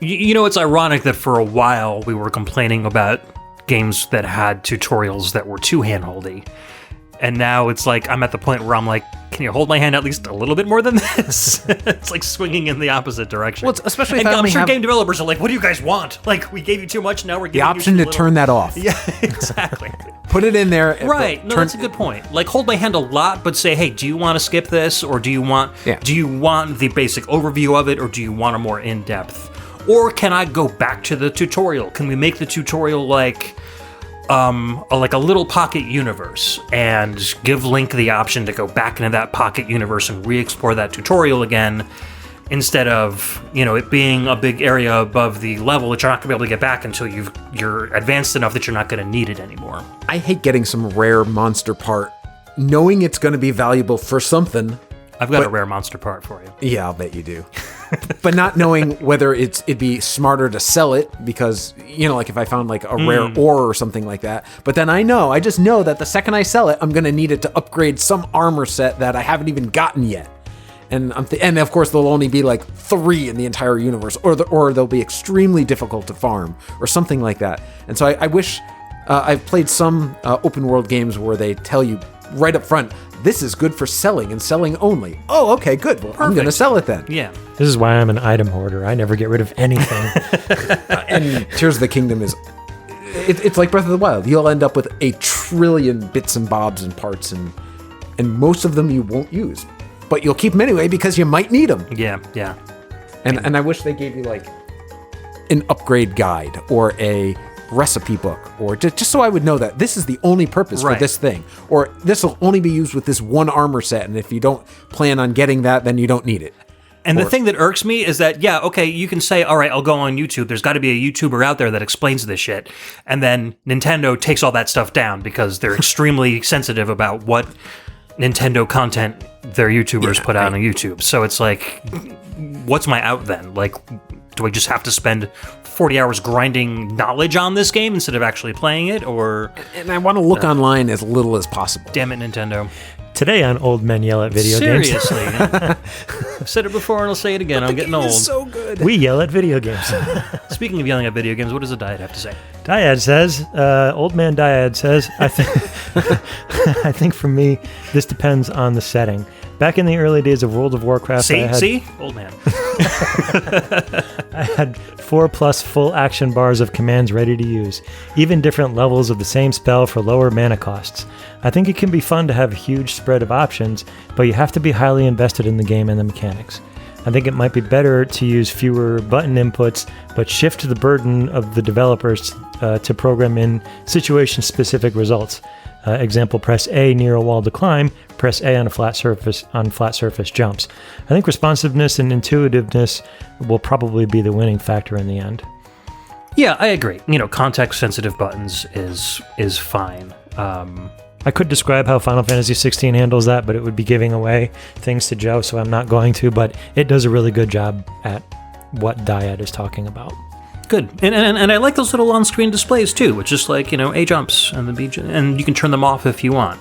It's ironic that for a while we were complaining about games that had tutorials that were too handholdy. And now it's like, I'm at the point where I'm like, can you hold my hand at least a little bit more than this? It's like swinging in the opposite direction. Well, especially if and I I'm sure have game developers are like, what do you guys want? Like, we gave you too much, now we're giving the option you to turn that off. Yeah, exactly. Put it in there. Right. No, that's a good point. Like, hold my hand a lot, but say, hey, do you want to skip this? Or do you want the basic overview of it? Or do you want a more in-depth? Or can I go back to the tutorial? Can we make the tutorial like a little pocket universe and give Link the option to go back into that pocket universe and re-explore that tutorial again, instead of, it being a big area above the level that you're not going to be able to get back until you're advanced enough that you're not going to need it anymore. I hate getting some rare monster part, knowing it's going to be valuable for something. I've got a rare monster part for you. Yeah, I'll bet you do. But not knowing whether it'd be smarter to sell it because, like if I found like a rare ore or something like that. But then I just know that the second I sell it, I'm going to need it to upgrade some armor set that I haven't even gotten yet. And and of course there'll only be like 3 in the entire universe, or they'll be extremely difficult to farm or something like that. And so I wish I've played some open world games where they tell you right up front, this is good for selling and selling only. Oh, okay, good. Well, I'm going to sell it then. Yeah. This is why I'm an item hoarder. I never get rid of anything. And Tears of the Kingdom is... It's like Breath of the Wild. You'll end up with 1 trillion bits and bobs and parts, and most of them you won't use. But you'll keep them anyway because you might need them. Yeah, yeah. And I wish they gave you like an upgrade guide or a recipe book, or just so I would know that this is the only purpose for this thing, or this will only be used with this one armor set, and if you don't plan on getting that, then you don't need it. And the thing that irks me is that, you can say, all right, I'll go on YouTube. There's got to be a YouTuber out there that explains this shit. And then Nintendo takes all that stuff down because they're extremely sensitive about what Nintendo content their YouTubers put out on YouTube. So it's like, what's my out then? Like, do I just have to spend 40 hours grinding knowledge on this game instead of actually playing it? Or and I want to look online as little as possible. Damn it, Nintendo. Today on Old Men Yell at Video Games. Seriously. I've said it before and I'll say it again. I'm getting old. It's so good. We yell at video games. Speaking of yelling at video games, what does the Dyad have to say? Dyad says, Old Man Dyad says, I think for me, this depends on the setting. Back in the early days of World of Warcraft, Old man. I had 4+ full action bars of commands ready to use, even different levels of the same spell for lower mana costs. I think it can be fun to have a huge spread of options, but you have to be highly invested in the game and the mechanics. I think it might be better to use fewer button inputs, but shift the burden of the developers to program in situation-specific results. Example, press A near a wall to climb, press A on flat surface jumps. I think responsiveness and intuitiveness will probably be the winning factor in the end. Yeah, I agree. Context-sensitive buttons is fine. I could describe how Final Fantasy XVI handles that, but it would be giving away things to Joe, so I'm not going to, but it does a really good job at what Dyad is talking about. Good. And I like those little on-screen displays too, which is like, A jumps and the B and you can turn them off if you want.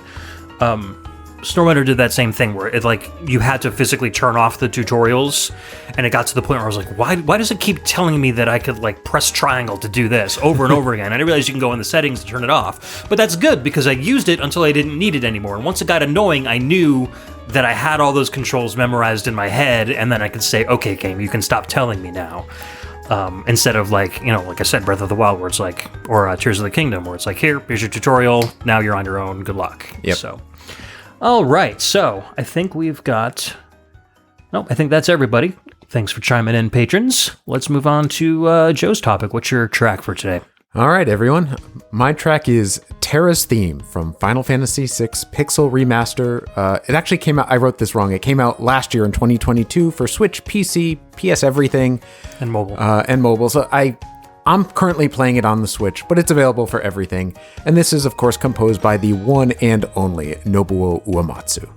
Stormwinder did that same thing where it like you had to physically turn off the tutorials, and it got to the point where I was like, why does it keep telling me that I could like press triangle to do this over and over again? And I realized you can go in the settings and turn it off. But that's good because I used it until I didn't need it anymore. And once it got annoying, I knew that I had all those controls memorized in my head, and then I could say, okay, game, you can stop telling me now. instead of like, like I said, Breath of the Wild, where it's like, or Tears of the Kingdom, where it's like, here's your tutorial, now you're on your own, good luck. Yep. So, all right, so I think we've got, I think that's everybody. Thanks for chiming in, patrons. Let's move on to Joe's topic. What's your track for today? All right, everyone. My track is Terra's Theme from Final Fantasy VI Pixel Remaster. It actually came out, I wrote this wrong. It came out last year in 2022 for Switch, PC, PS Everything. And mobile. So I'm currently playing it on the Switch, but it's available for everything. And this is, of course, composed by the one and only Nobuo Uematsu.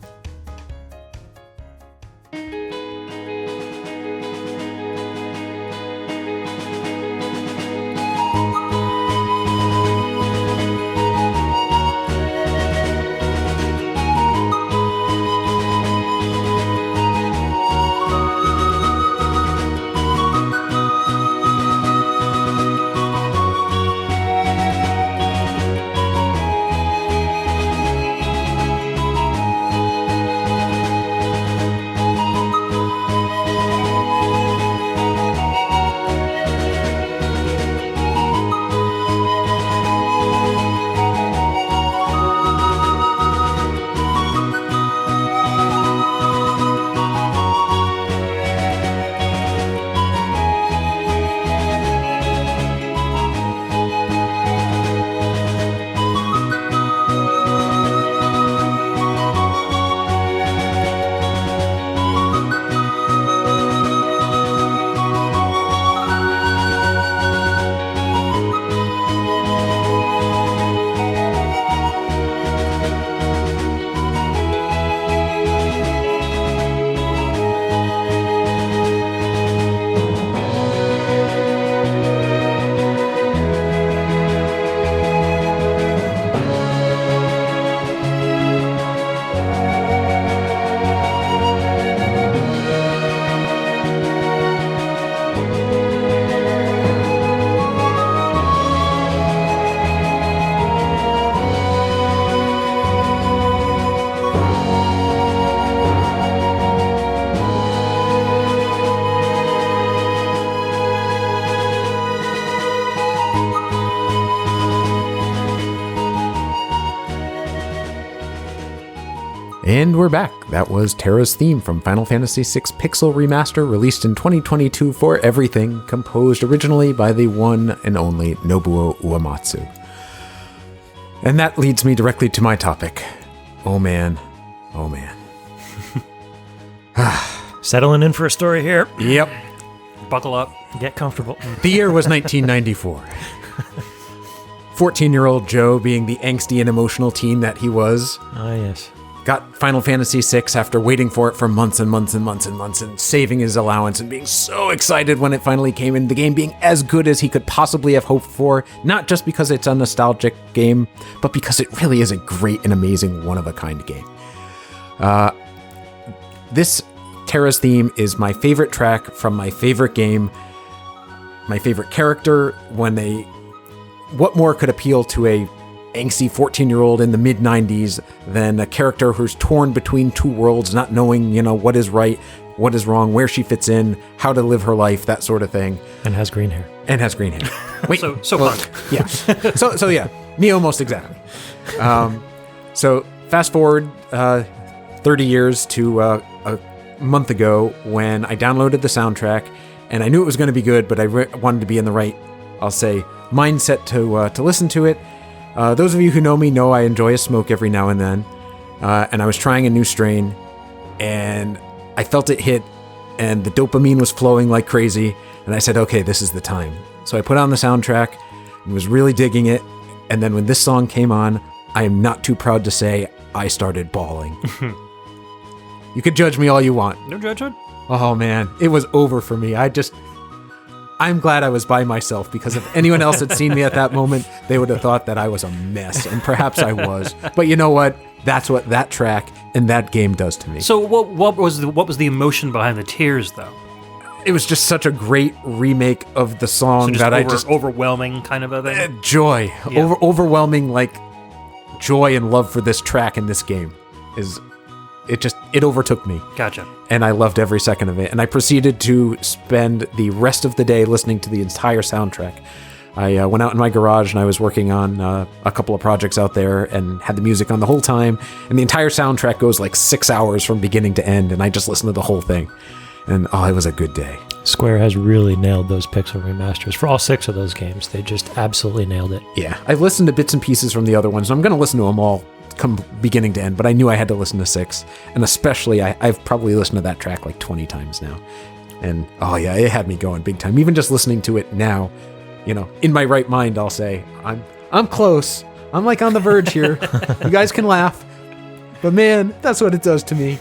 And we're back. That was Terra's Theme from Final Fantasy VI Pixel Remaster, released in 2022 for everything, composed originally by the one and only Nobuo Uematsu. And that leads me directly to my topic. Oh man. Oh man. Settling in for a story here. Yep. Buckle up. Get comfortable. The year was 1994. 14-year-old Joe, being the angsty and emotional teen that he was, Ah, yes. got Final Fantasy VI after waiting for it for months and months and months and months and saving his allowance and being so excited when it finally came in, the game being as good as he could possibly have hoped for, not just because it's a nostalgic game, but because it really is a great and amazing one-of-a-kind game. This Terra's Theme is my favorite track from my favorite game, my favorite character. What more could appeal to a angsty 14-year-old in the mid-90s than a character who's torn between two worlds, not knowing, what is right, what is wrong, where she fits in, how to live her life, that sort of thing. And has green hair. Wait, So punk. Yeah. So yeah, me almost exactly. So fast forward 30 years to a month ago when I downloaded the soundtrack, and I knew it was going to be good, but I wanted to be in the right, I'll say, mindset to listen to it. Those of you who know me know I enjoy a smoke every now and then, and I was trying a new strain, and I felt it hit, and the dopamine was flowing like crazy, and I said, okay, this is the time. So I put on the soundtrack and was really digging it, and then when this song came on, I am not too proud to say I started bawling. You could judge me all you want. No judgment. Oh man, it was over for me. I'm glad I was by myself, because if anyone else had seen me at that moment, they would have thought that I was a mess, and perhaps I was. But you know what? That's what that track and that game does to me. So what was the emotion behind the tears, though? It was just such a great remake of the song I just overwhelming kind of a thing. Joy, Yeah. overwhelming, like joy and love for this track in this game is it overtook me. Gotcha. And I loved every second of it. And I proceeded to spend the rest of the day listening to the entire soundtrack. I went out in my garage and I was working on a couple of projects out there and had the music on the whole time. And the entire soundtrack goes like 6 hours from beginning to end. And I just listened to the whole thing. And it was a good day. Square has really nailed those pixel remasters for all 6 of those games. They just absolutely nailed it. Yeah, I've listened to bits and pieces from the other ones. And I'm going to listen to them all come beginning to end. But I knew I had to listen to 6. And especially, I've probably listened to that track like 20 times now. And, it had me going big time. Even just listening to it now, in my right mind, I'll say, I'm close. I'm like on the verge here. You guys can laugh. But man, that's what it does to me.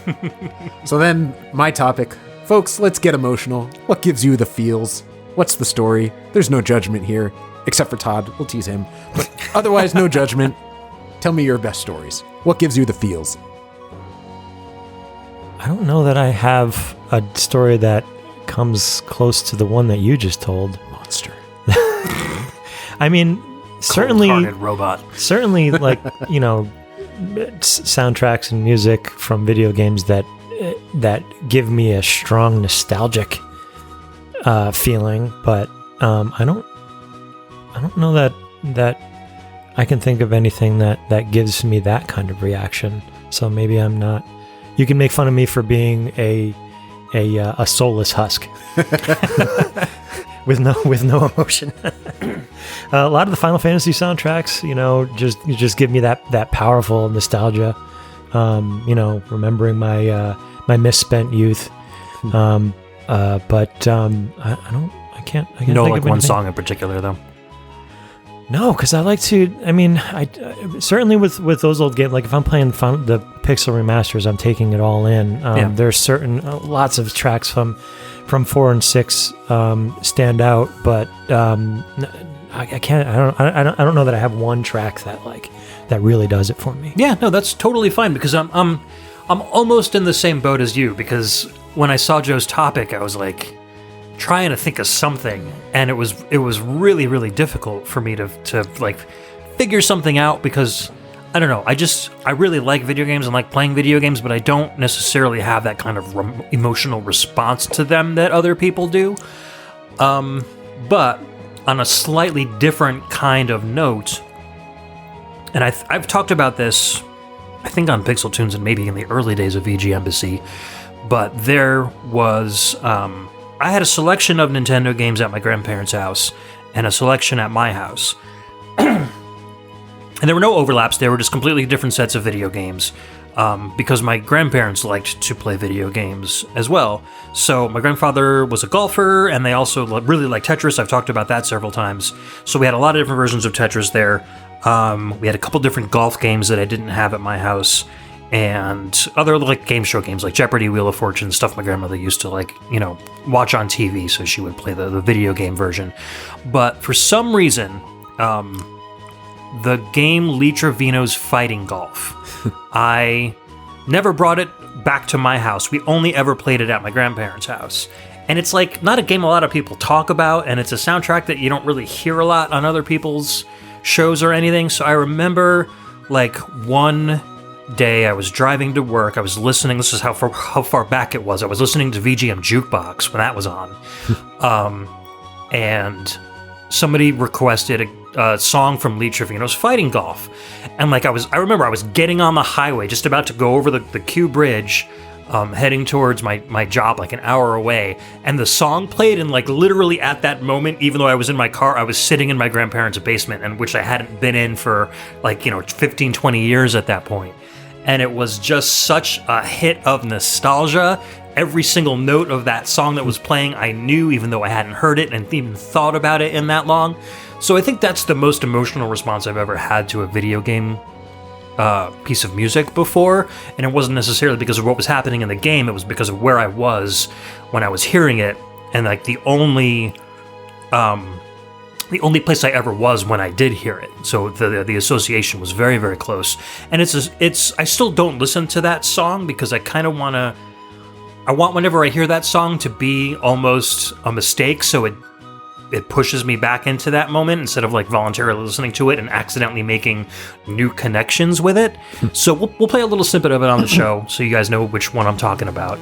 So then, my topic. Folks, let's get emotional. What gives you the feels? What's the story? There's no judgment here, except for Todd. We'll tease him. But otherwise, no judgment. Tell me your best stories. What gives you the feels? I don't know that I have a story that comes close to the one that you just told. Monster. I mean, certainly, Cold-hearted robot. Certainly, like, soundtracks and music from video games that give me a strong nostalgic feeling, but I don't know that I can think of anything that gives me that kind of reaction. So maybe I'm not. You can make fun of me for being a soulless husk with no emotion. A lot of the Final Fantasy soundtracks, just give me that powerful nostalgia. Remembering my misspent youth. I can't No, think like of one anything. song in particular, though. No, because I like to. I mean, I certainly with those old games. Like if I'm playing the pixel remasters, I'm taking it all in. There's certain lots of tracks from 4 and 6 stand out, but I can't. I don't know that I have one track that really does it for me. Yeah, no, that's totally fine because I'm almost in the same boat as you, because when I saw Joe's topic, I was like trying to think of something, and it was really, really difficult for me to like figure something out, because I don't know, I really like video games and like playing video games, but I don't necessarily have that kind of emotional response to them that other people do. But on a slightly different kind of note, and I've talked about this, I think on Pixel Tunes and maybe in the early days of VGMbassy, but there was, I had a selection of Nintendo games at my grandparents' house and a selection at my house. And there were no overlaps, they were just completely different sets of video games, because my grandparents liked to play video games as well. So my grandfather was a golfer, and they also really liked Tetris. I've talked about that several times. So we had a lot of different versions of Tetris there. We had a couple different golf games that I didn't have at my house, and other like game show games like Jeopardy, Wheel of Fortune, stuff my grandmother used to watch on TV, so she would play the video game version. But for some reason, the game Lee Trevino's Fighting Golf, I never brought it back to my house. We only ever played it at my grandparents' house. And it's like not a game a lot of people talk about, and it's a soundtrack that you don't really hear a lot on other people's shows or anything. So I remember like one day I was driving to work, I was listening, this is how far back it was, I was listening to VGM Jukebox when that was on. And somebody requested a song from Lee Trevino's Fighting Golf. And like I remember I was getting on the highway, just about to go over the Q Bridge, heading towards my job like an hour away, and the song played, and like literally at that moment, even though I was in my car, I was sitting in my grandparents' basement, and which I hadn't been in for 15, 20 years at that point. And it was just such a hit of nostalgia. Every single note of that song that was playing, I knew, even though I hadn't heard it and even thought about it in that long. So I think that's the most emotional response I've ever had to a video game piece of music before, and it wasn't necessarily because of what was happening in the game, it was because of where I was when I was hearing it, and like the only place I ever was when I did hear it. So the association was very, very close. And I still don't listen to that song because I kind of want whenever I hear that song to be almost a mistake, so it pushes me back into that moment instead of like voluntarily listening to it and accidentally making new connections with it. So we'll play a little snippet of it on the show so you guys know which one I'm talking about.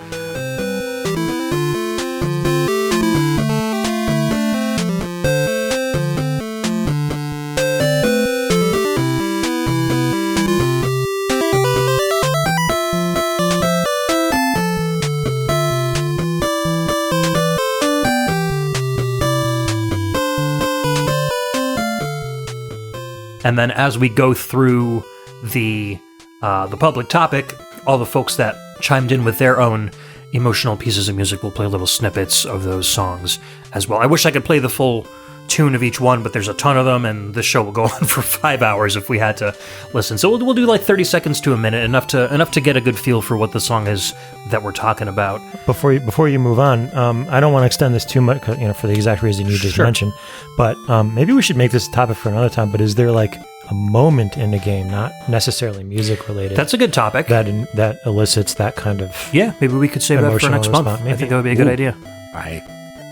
And then as we go through the public topic, all the folks that chimed in with their own emotional pieces of music will play little snippets of those songs as well. I wish I could play the full tune of each one, but there's a ton of them, and this show will go on for 5 hours if we had to listen. So we'll do like 30 seconds to a minute, enough to get a good feel for what the song is that we're talking about. Before you move on, I don't want to extend this too much, for the exact reason you just mentioned. But maybe we should make this a topic for another time. But is there like a moment in the game, not necessarily music related? That's a good topic. That elicits that kind of maybe we could save that for next month. I think that would be a good idea.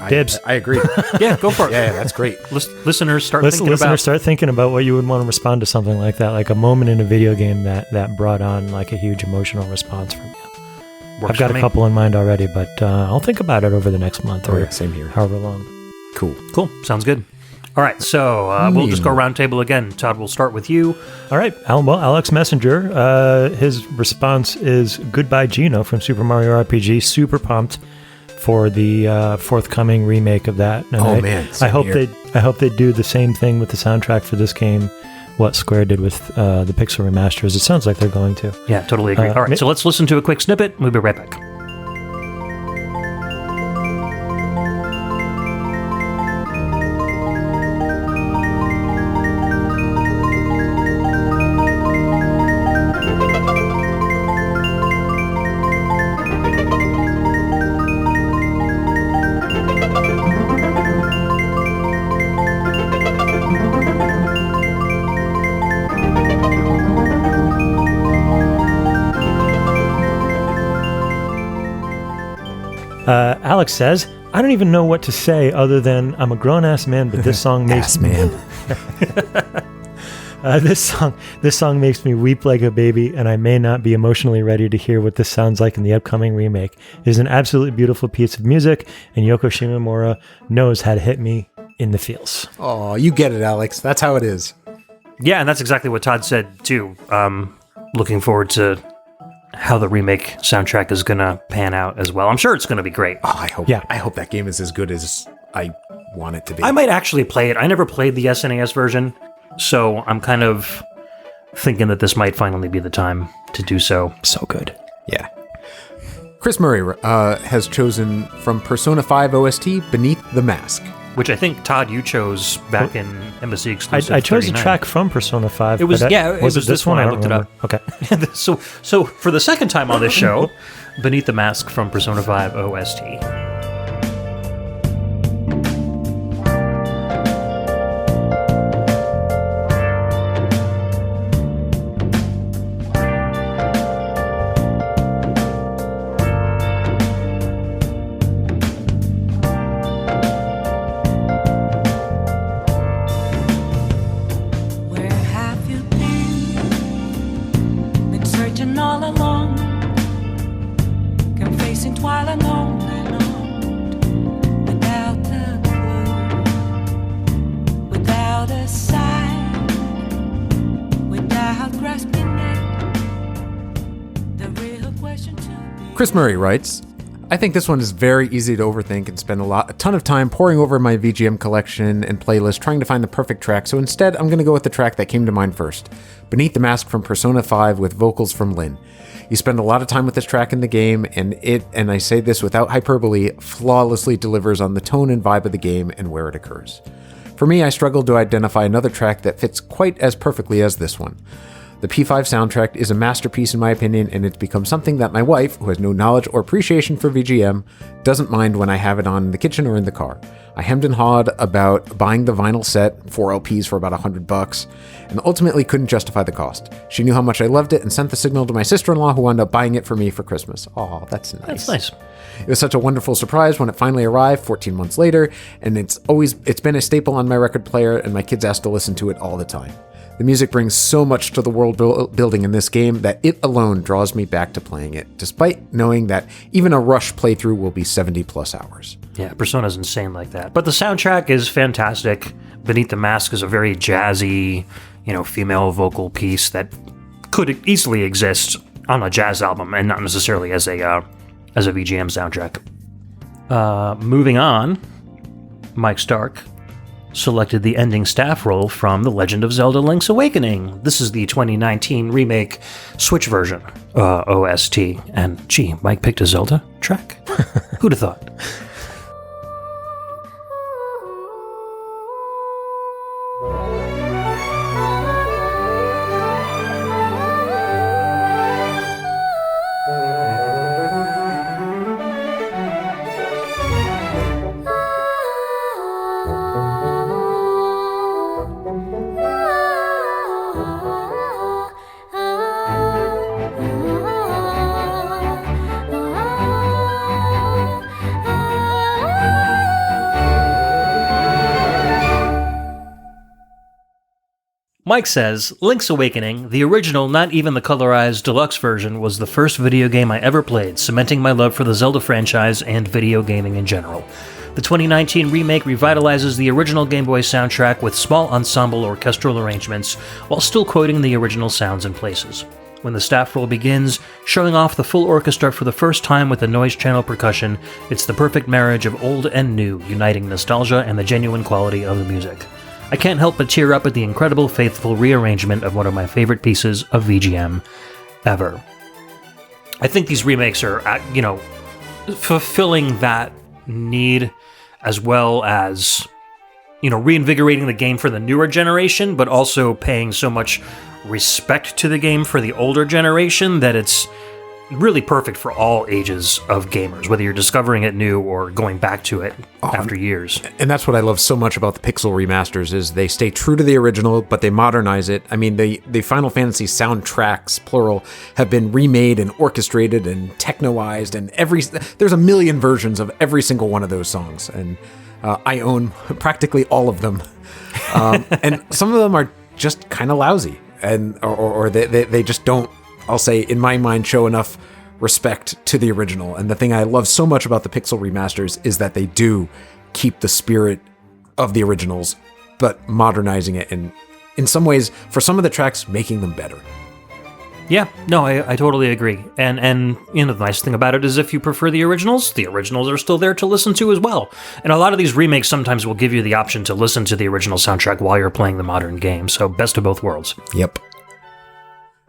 Dibs. I agree. Yeah, go for it. Yeah, that's great. Listeners, start thinking about what you would want to respond to something like that, like a moment in a video game that brought on like a huge emotional response from you. I've got a couple in mind already, but I'll think about it over the next month or same here. However long. Cool. Sounds good. All right, so we'll just go round table again. Todd, we'll start with you. All right, Alex Messenger, his response is Goodbye Gino from Super Mario RPG. Super pumped for the forthcoming remake of that. And I hope they do the same thing with the soundtrack for this game, what Square did with the Pixel remasters. It sounds like they're going to. Yeah, totally agree. All right, so let's listen to a quick snippet. We'll be right back. Alex says, I don't even know what to say other than I'm a grown-ass man, but this song makes this song makes me weep like a baby, and I may not be emotionally ready to hear what this sounds like in the upcoming remake. It is an absolutely beautiful piece of music, and Yoko Shimomura knows how to hit me in the feels. Oh, you get it, Alex. That's how it is. Yeah, and that's exactly what Todd said, too. Looking forward to how the remake soundtrack is going to pan out as well. I'm sure it's going to be great. Oh, I hope that game is as good as I want it to be. I might actually play it. I never played the SNES version, so I'm kind of thinking that this might finally be the time to do so. So good. Yeah. Chris Murray has chosen from Persona 5 OST, Beneath the Mask. Which I think, Todd, you chose back in Embassy Exclusive I chose 39. a track from Persona 5. It was this one. I looked remember. it up. Okay. So for the second time on this show, Beneath the Mask from Persona 5 OST. Chris Murray writes, I think this one is very easy to overthink and spend a ton of time poring over my VGM collection and playlist trying to find the perfect track, so instead I'm going to go with the track that came to mind first, Beneath the Mask from Persona 5 with vocals from Lynn. You spend a lot of time with this track in the game, and I say this without hyperbole, flawlessly delivers on the tone and vibe of the game and where it occurs. For me, I struggled to identify another track that fits quite as perfectly as this one. The P5 soundtrack is a masterpiece in my opinion, and it's become something that my wife, who has no knowledge or appreciation for VGM, doesn't mind when I have it on in the kitchen or in the car. I hemmed and hawed about buying the vinyl set, 4 LPs for about $100, and ultimately couldn't justify the cost. She knew how much I loved it and sent the signal to my sister-in-law, who wound up buying it for me for Christmas. Oh, that's nice. That's nice. It was such a wonderful surprise when it finally arrived 14 months later, and it's been a staple on my record player, and my kids ask to listen to it all the time. The music brings so much to the world building in this game that it alone draws me back to playing it, despite knowing that even a rush playthrough will be 70 plus hours. Yeah, Persona's insane like that. But the soundtrack is fantastic. Beneath the Mask is a very jazzy, female vocal piece that could easily exist on a jazz album and not necessarily as a VGM soundtrack. Moving on, Mike Stark selected the ending staff role from The Legend of Zelda Link's Awakening. This is the 2019 remake Switch version, OST. And gee, Mike picked a Zelda track? Who'd have thought? Mike says, Link's Awakening, the original, not even the colorized deluxe version, was the first video game I ever played, cementing my love for the Zelda franchise and video gaming in general. The 2019 remake revitalizes the original Game Boy soundtrack with small ensemble orchestral arrangements, while still quoting the original sounds and places. When the staff roll begins, showing off the full orchestra for the first time with the noise channel percussion, it's the perfect marriage of old and new, uniting nostalgia and the genuine quality of the music. I can't help but tear up at the incredible, faithful rearrangement of one of my favorite pieces of VGM ever. I think these remakes are, fulfilling that need, as well as, reinvigorating the game for the newer generation, but also paying so much respect to the game for the older generation that it's really perfect for all ages of gamers, whether you're discovering it new or going back to it after years. And that's what I love so much about the Pixel remasters is they stay true to the original, but they modernize it. I mean, the Final Fantasy soundtracks, plural, have been remade and orchestrated and technoized, and there's a million versions of every single one of those songs, and I own practically all of them. And some of them are just kind of lousy, and or they just don't, I'll say, in my mind, show enough respect to the original. And the thing I love so much about the Pixel remasters is that they do keep the spirit of the originals, but modernizing it, and in some ways, for some of the tracks, making them better. Yeah, no, I totally agree. And the nice thing about it is if you prefer the originals are still there to listen to as well. And a lot of these remakes sometimes will give you the option to listen to the original soundtrack while you're playing the modern game. So best of both worlds. Yep.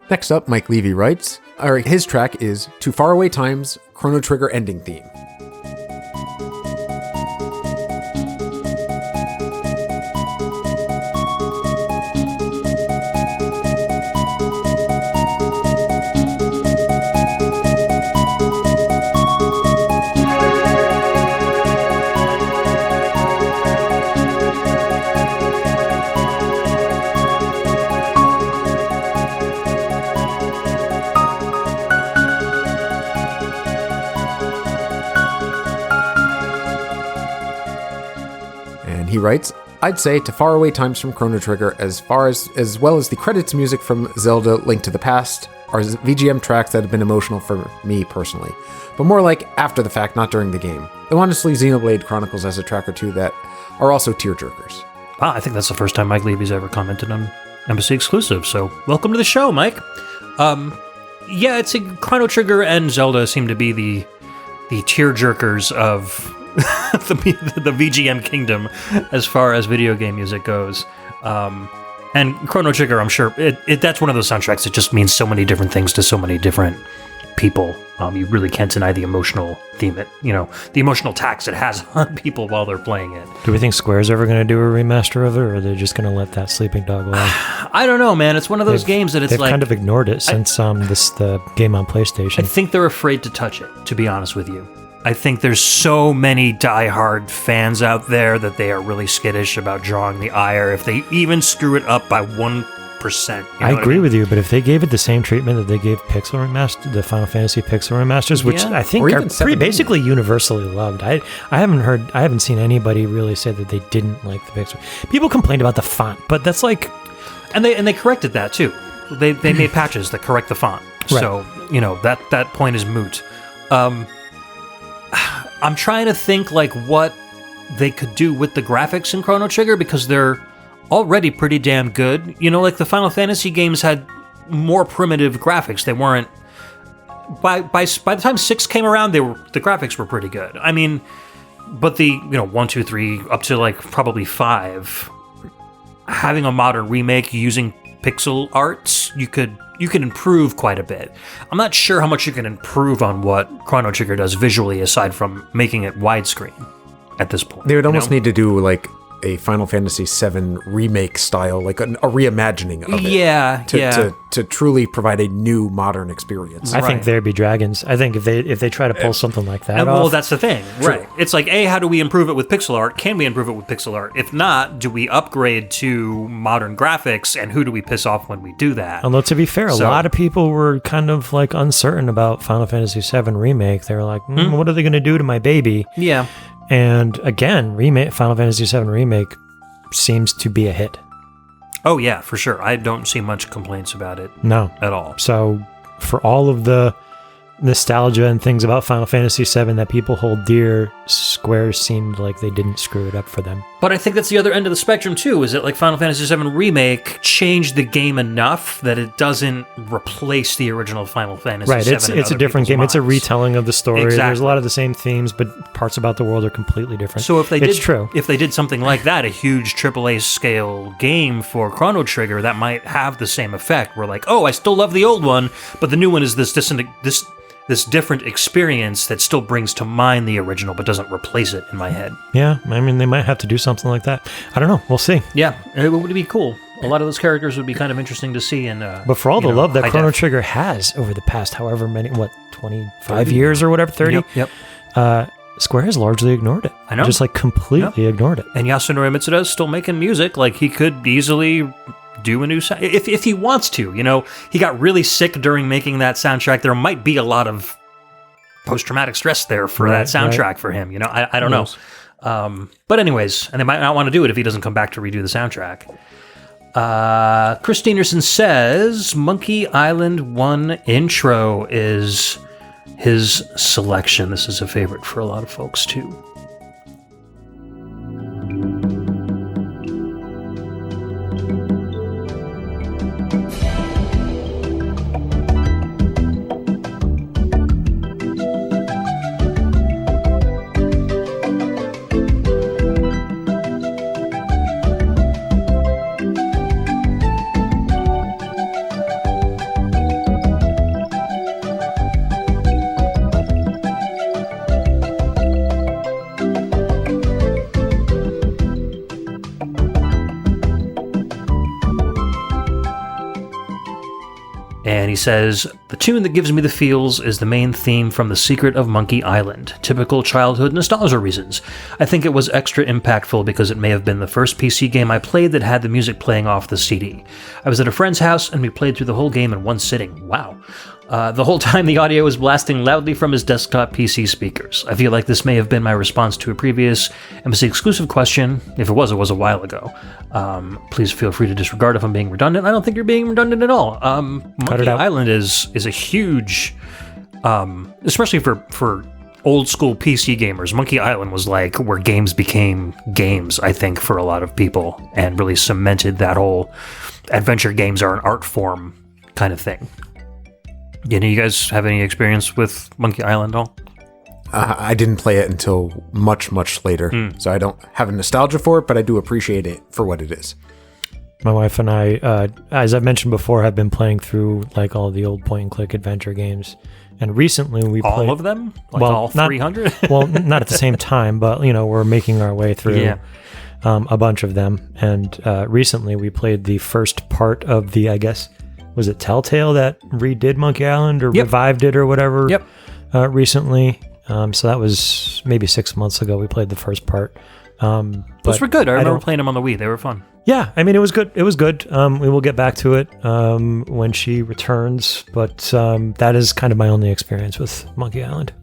Next up, Mike Levy writes, his track is To Faraway Time's Chrono Trigger ending theme. He writes, I'd say To Faraway Times from Chrono Trigger, as well as the credits music from Zelda Link to the Past, are VGM tracks that have been emotional for me personally, but more like after the fact, not during the game. Though honestly, Xenoblade Chronicles has a track or two that are also tearjerkers. Wow, I think that's the first time Mike Levy's ever commented on Embassy Exclusive, so welcome to the show, Mike. Yeah, it's Chrono Trigger and Zelda seem to be the tearjerkers of the VGM kingdom as far as video game music goes. And Chrono Trigger, I'm sure, that's one of those soundtracks that just means so many different things to so many different people. You really can't deny the emotional theme, the emotional tax it has on people while they're playing it. Do we think Square's ever going to do a remaster of it, or are they just going to let that sleeping dog lie? I don't know, man. It's one of those games that it's they've like kind of ignored it since the game on PlayStation. I think they're afraid to touch it, to be honest with you. I think there's so many diehard fans out there that they are really skittish about drawing the ire if they even screw it up by 1%. I agree with you, but if they gave it the same treatment that they gave Pixel Remaster, the Final Fantasy Pixel Remasters, which I think are basically universally loved. I haven't seen anybody really say that they didn't like the Pixel. People complained about the font, but that's like, and they corrected that too. They made patches that correct the font, right. So that point is moot. I'm trying to think like what they could do with the graphics in Chrono Trigger because they're already pretty damn good. Like the Final Fantasy games had more primitive graphics. They weren't by the time 6 came around, the graphics were pretty good. I mean, but the 1, 2, 3 up to like probably 5, having a modern remake using pixel arts, you could improve quite a bit. I'm not sure how much you can improve on what Chrono Trigger does visually aside from making it widescreen at this point. They would almost need to do like a Final Fantasy VII remake style, like a reimagining of it. To truly provide a new modern experience. I think there'd be dragons. I think if they try to pull something like that off. Well, that's the thing. Right. It's like, A, how do we improve it with pixel art? Can we improve it with pixel art? If not, do we upgrade to modern graphics? And who do we piss off when we do that? Although, to be fair, a lot of people were kind of like uncertain about Final Fantasy VII Remake. They were like, what are they going to do to my baby? Yeah. And again, Final Fantasy VII Remake seems to be a hit. Oh, yeah, for sure. I don't see much complaints about it. No. At all. So, for all of the nostalgia and things about Final Fantasy VII that people hold dear, Square seemed like they didn't screw it up for them. But I think that's the other end of the spectrum, too, is that like Final Fantasy VII Remake changed the game enough that it doesn't replace the original Final Fantasy VII. Right, it's a different game. Minds. It's a retelling of the story. Exactly. There's a lot of the same themes, but parts about the world are completely different. So if they if they did something like that, a huge AAA scale game for Chrono Trigger, that might have the same effect. We're like, oh, I still love the old one, but the new one is this different experience that still brings to mind the original but doesn't replace it in my head. Yeah, I mean, they might have to do something like that. I don't know. We'll see. Yeah, it would be cool. A lot of those characters would be kind of interesting to see. But for all the love that Chrono Trigger has over the past however many, 25 years or whatever, 30? Yep. Square has largely ignored it. I know. Just like completely ignored it. And Yasunori Mitsuda is still making music. Like, he could easily do a new sound if he wants to. He got really sick during making that soundtrack. There might be a lot of post-traumatic stress there for that soundtrack for him. I don't know. But anyways, and they might not want to do it if he doesn't come back to redo the soundtrack. Chris Steenerson says Monkey Island 1 intro is his selection. This is a favorite for a lot of folks too. And he says, the tune that gives me the feels is the main theme from The Secret of Monkey Island. Typical childhood nostalgia reasons. I think it was extra impactful because it may have been the first PC game I played that had the music playing off the CD. I was at a friend's house and we played through the whole game in one sitting. Wow. The whole time the audio was blasting loudly from his desktop PC speakers. I feel like this may have been my response to a previous Embassy exclusive question. If it was a while ago. Please feel free to disregard if I'm being redundant. I don't think you're being redundant at all. Monkey Island is a huge, especially for old school PC gamers. Monkey Island was like where games became games, I think, for a lot of people, and really cemented that whole adventure games are an art form kind of thing. You guys have any experience with Monkey Island at all? I didn't play it until much, much later, so I don't have a nostalgia for it, but I do appreciate it for what it is. My wife and I, as I've mentioned before, have been playing through like all the old point-and-click adventure games, and recently we played all of them, all 300. Well, not at the same time, but we're making our way through. Yeah. a bunch of them. And recently we played the first part of the, I guess, was it Telltale that redid Monkey Island or revived it or whatever recently? So that was maybe 6 months ago we played the first part. Those were good. I remember playing them on the Wii. They were fun. Yeah, I mean, it was good. It was good. We will get back to it when she returns, but that is kind of my only experience with Monkey Island.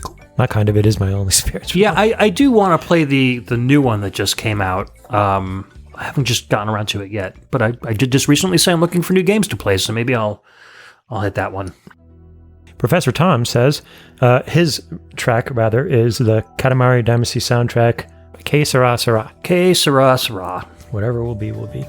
Cool. Not kind of, it is my only experience. Yeah, I do want to play the new one that just came out. I haven't just gotten around to it yet, but I did just recently say I'm looking for new games to play, so maybe I'll hit that one. Professor Tom says his track, rather, is the Katamari Damacy soundtrack, Que Sera Sera. Que Sera Sera. Whatever will be, will be.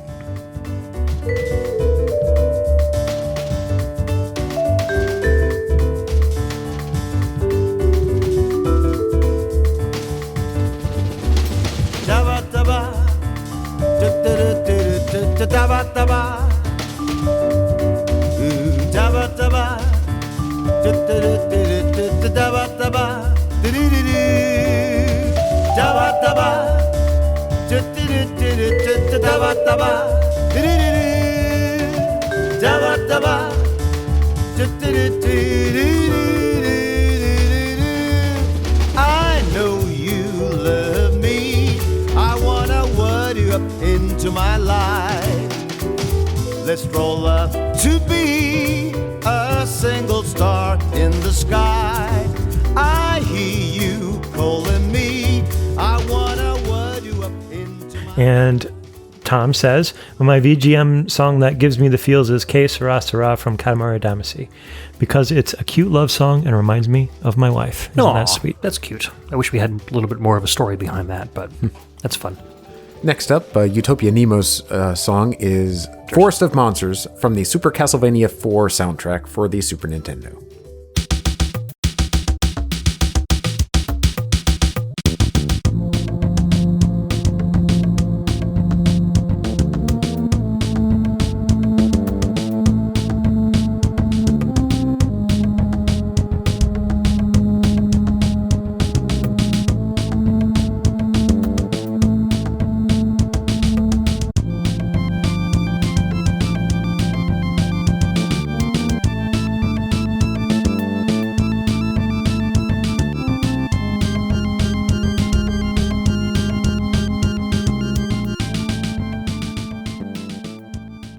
I know you love me. I wanna word you up into my life. Let's roll up to be a single star in the sky. I hear you calling me. I wanna word you up into my life. And Tom says, well, my VGM song that gives me the feels is Que Sera Sera from Katamari Damacy, because it's a cute love song and reminds me of my wife. Isn't that sweet? That's cute. I wish we had a little bit more of a story behind that, but that's fun. Next up, Utopia Nemo's song is Forest of Monsters from the Super Castlevania 4 soundtrack for the Super Nintendo.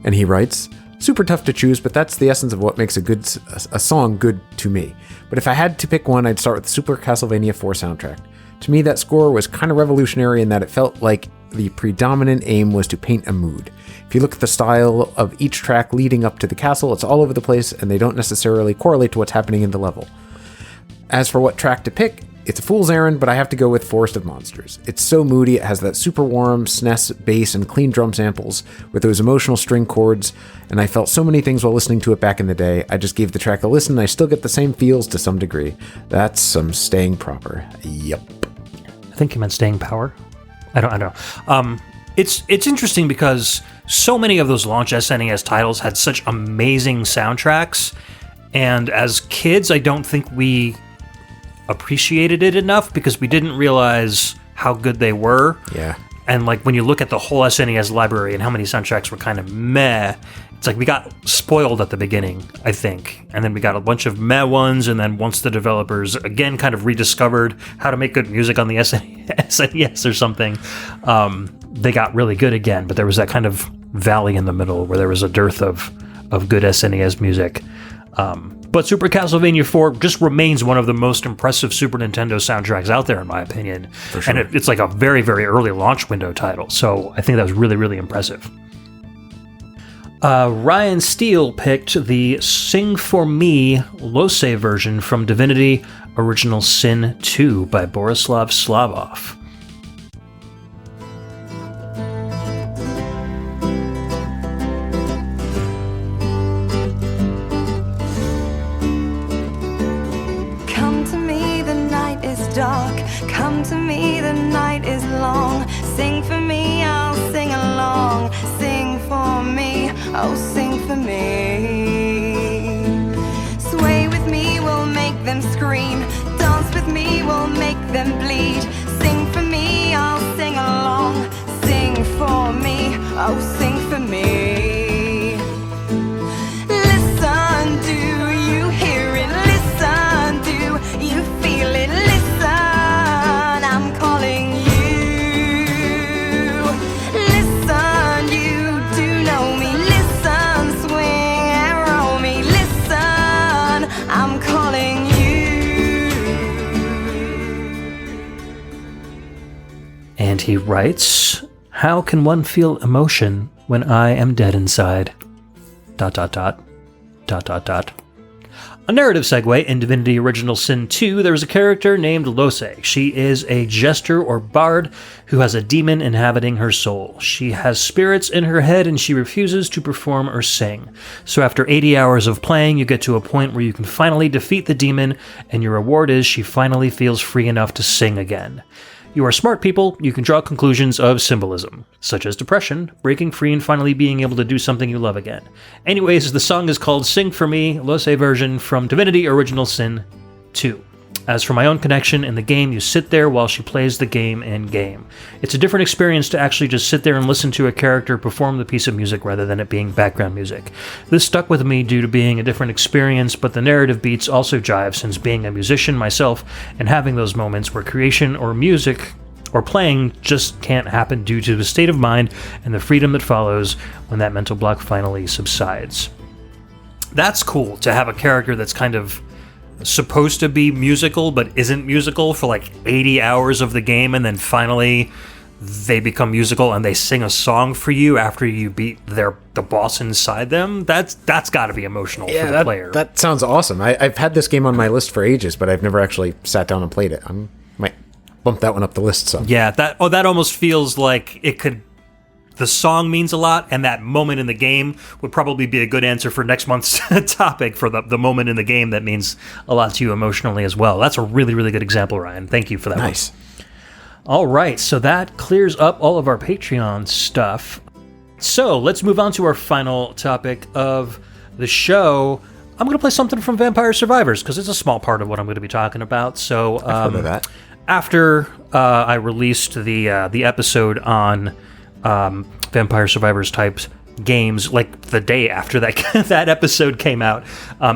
And he writes, super tough to choose, but that's the essence of what makes a song good to me. But if I had to pick one, I'd start with the Super Castlevania 4 soundtrack. To me, that score was kind of revolutionary in that it felt like the predominant aim was to paint a mood. If you look at the style of each track leading up to the castle, it's all over the place and they don't necessarily correlate to what's happening in the level. As for what track to pick, it's a fool's errand, but I have to go with Forest of Monsters. It's so moody, it has that super warm SNES bass and clean drum samples with those emotional string chords, and I felt so many things while listening to it back in the day. I just gave the track a listen, and I still get the same feels to some degree. That's some staying proper. Yep. I think you meant staying power. I don't know. It's interesting because so many of those launch SNES titles had such amazing soundtracks, and as kids, I don't think we appreciated it enough because we didn't realize how good they were. Yeah. And like when you look at the whole SNES library and how many soundtracks were kind of meh, it's like we got spoiled at the beginning, I think. And then we got a bunch of meh ones, and then once the developers again kind of rediscovered how to make good music on the SNES or something, they got really good again. But there was that kind of valley in the middle where there was a dearth of good SNES music. But Super Castlevania 4 just remains one of the most impressive Super Nintendo soundtracks out there, in my opinion. For sure. And it's like a very, very early launch window title, so I think that was really, really impressive. Ryan Steele picked the Sing For Me Lose version from Divinity Original Sin 2 by Borislav Slavov. Dark, come to me, the night is long. Sing for me, I'll sing along. Sing for me, oh sing for me. Sway with me, we'll make them scream. Dance with me, we'll make them bleed. Sing for me, I'll sing along. oh, sing for me. Listen, do you hear it? Listen, do you feel it? Listen, I'm calling you. Listen, you do know me. Listen, swing and roll me. Listen, I'm calling you. And he writes, how can one feel emotion when I am dead inside? ... A narrative segue in Divinity Original Sin 2, there is a character named Lose. She is a jester or bard who has a demon inhabiting her soul. She has spirits in her head and she refuses to perform or sing. So after 80 hours of playing, you get to a point where you can finally defeat the demon, and your reward is she finally feels free enough to sing again. You are smart people, you can draw conclusions of symbolism, such as depression, breaking free, and finally being able to do something you love again. Anyways, the song is called Sing For Me, Lose version from Divinity Original Sin 2. As for my own connection in the game, you sit there while she plays the game in-game. It's a different experience to actually just sit there and listen to a character perform the piece of music rather than it being background music. This stuck with me due to being a different experience, but the narrative beats also jive since being a musician myself and having those moments where creation or music or playing just can't happen due to the state of mind and the freedom that follows when that mental block finally subsides. That's cool to have a character that's kind of supposed to be musical but isn't musical for like 80 hours of the game, and then finally they become musical and they sing a song for you after you beat the boss inside them. That's got to be emotional for the player. That sounds awesome. I've had this game on my list for ages, but I've never actually sat down and played it. I might bump that one up the list some. Yeah, that almost feels like it could. The song means a lot, and that moment in the game would probably be a good answer for next month's topic, for the moment in the game that means a lot to you emotionally as well. That's a really, really good example, Ryan. Thank you for that. Nice. All right, so that clears up all of our Patreon stuff. So let's move on to our final topic of the show. I'm going to play something from Vampire Survivors because it's a small part of what I'm going to be talking about. So I've heard of that. After I released the episode on Vampire Survivors types games, like the day after that that episode came out,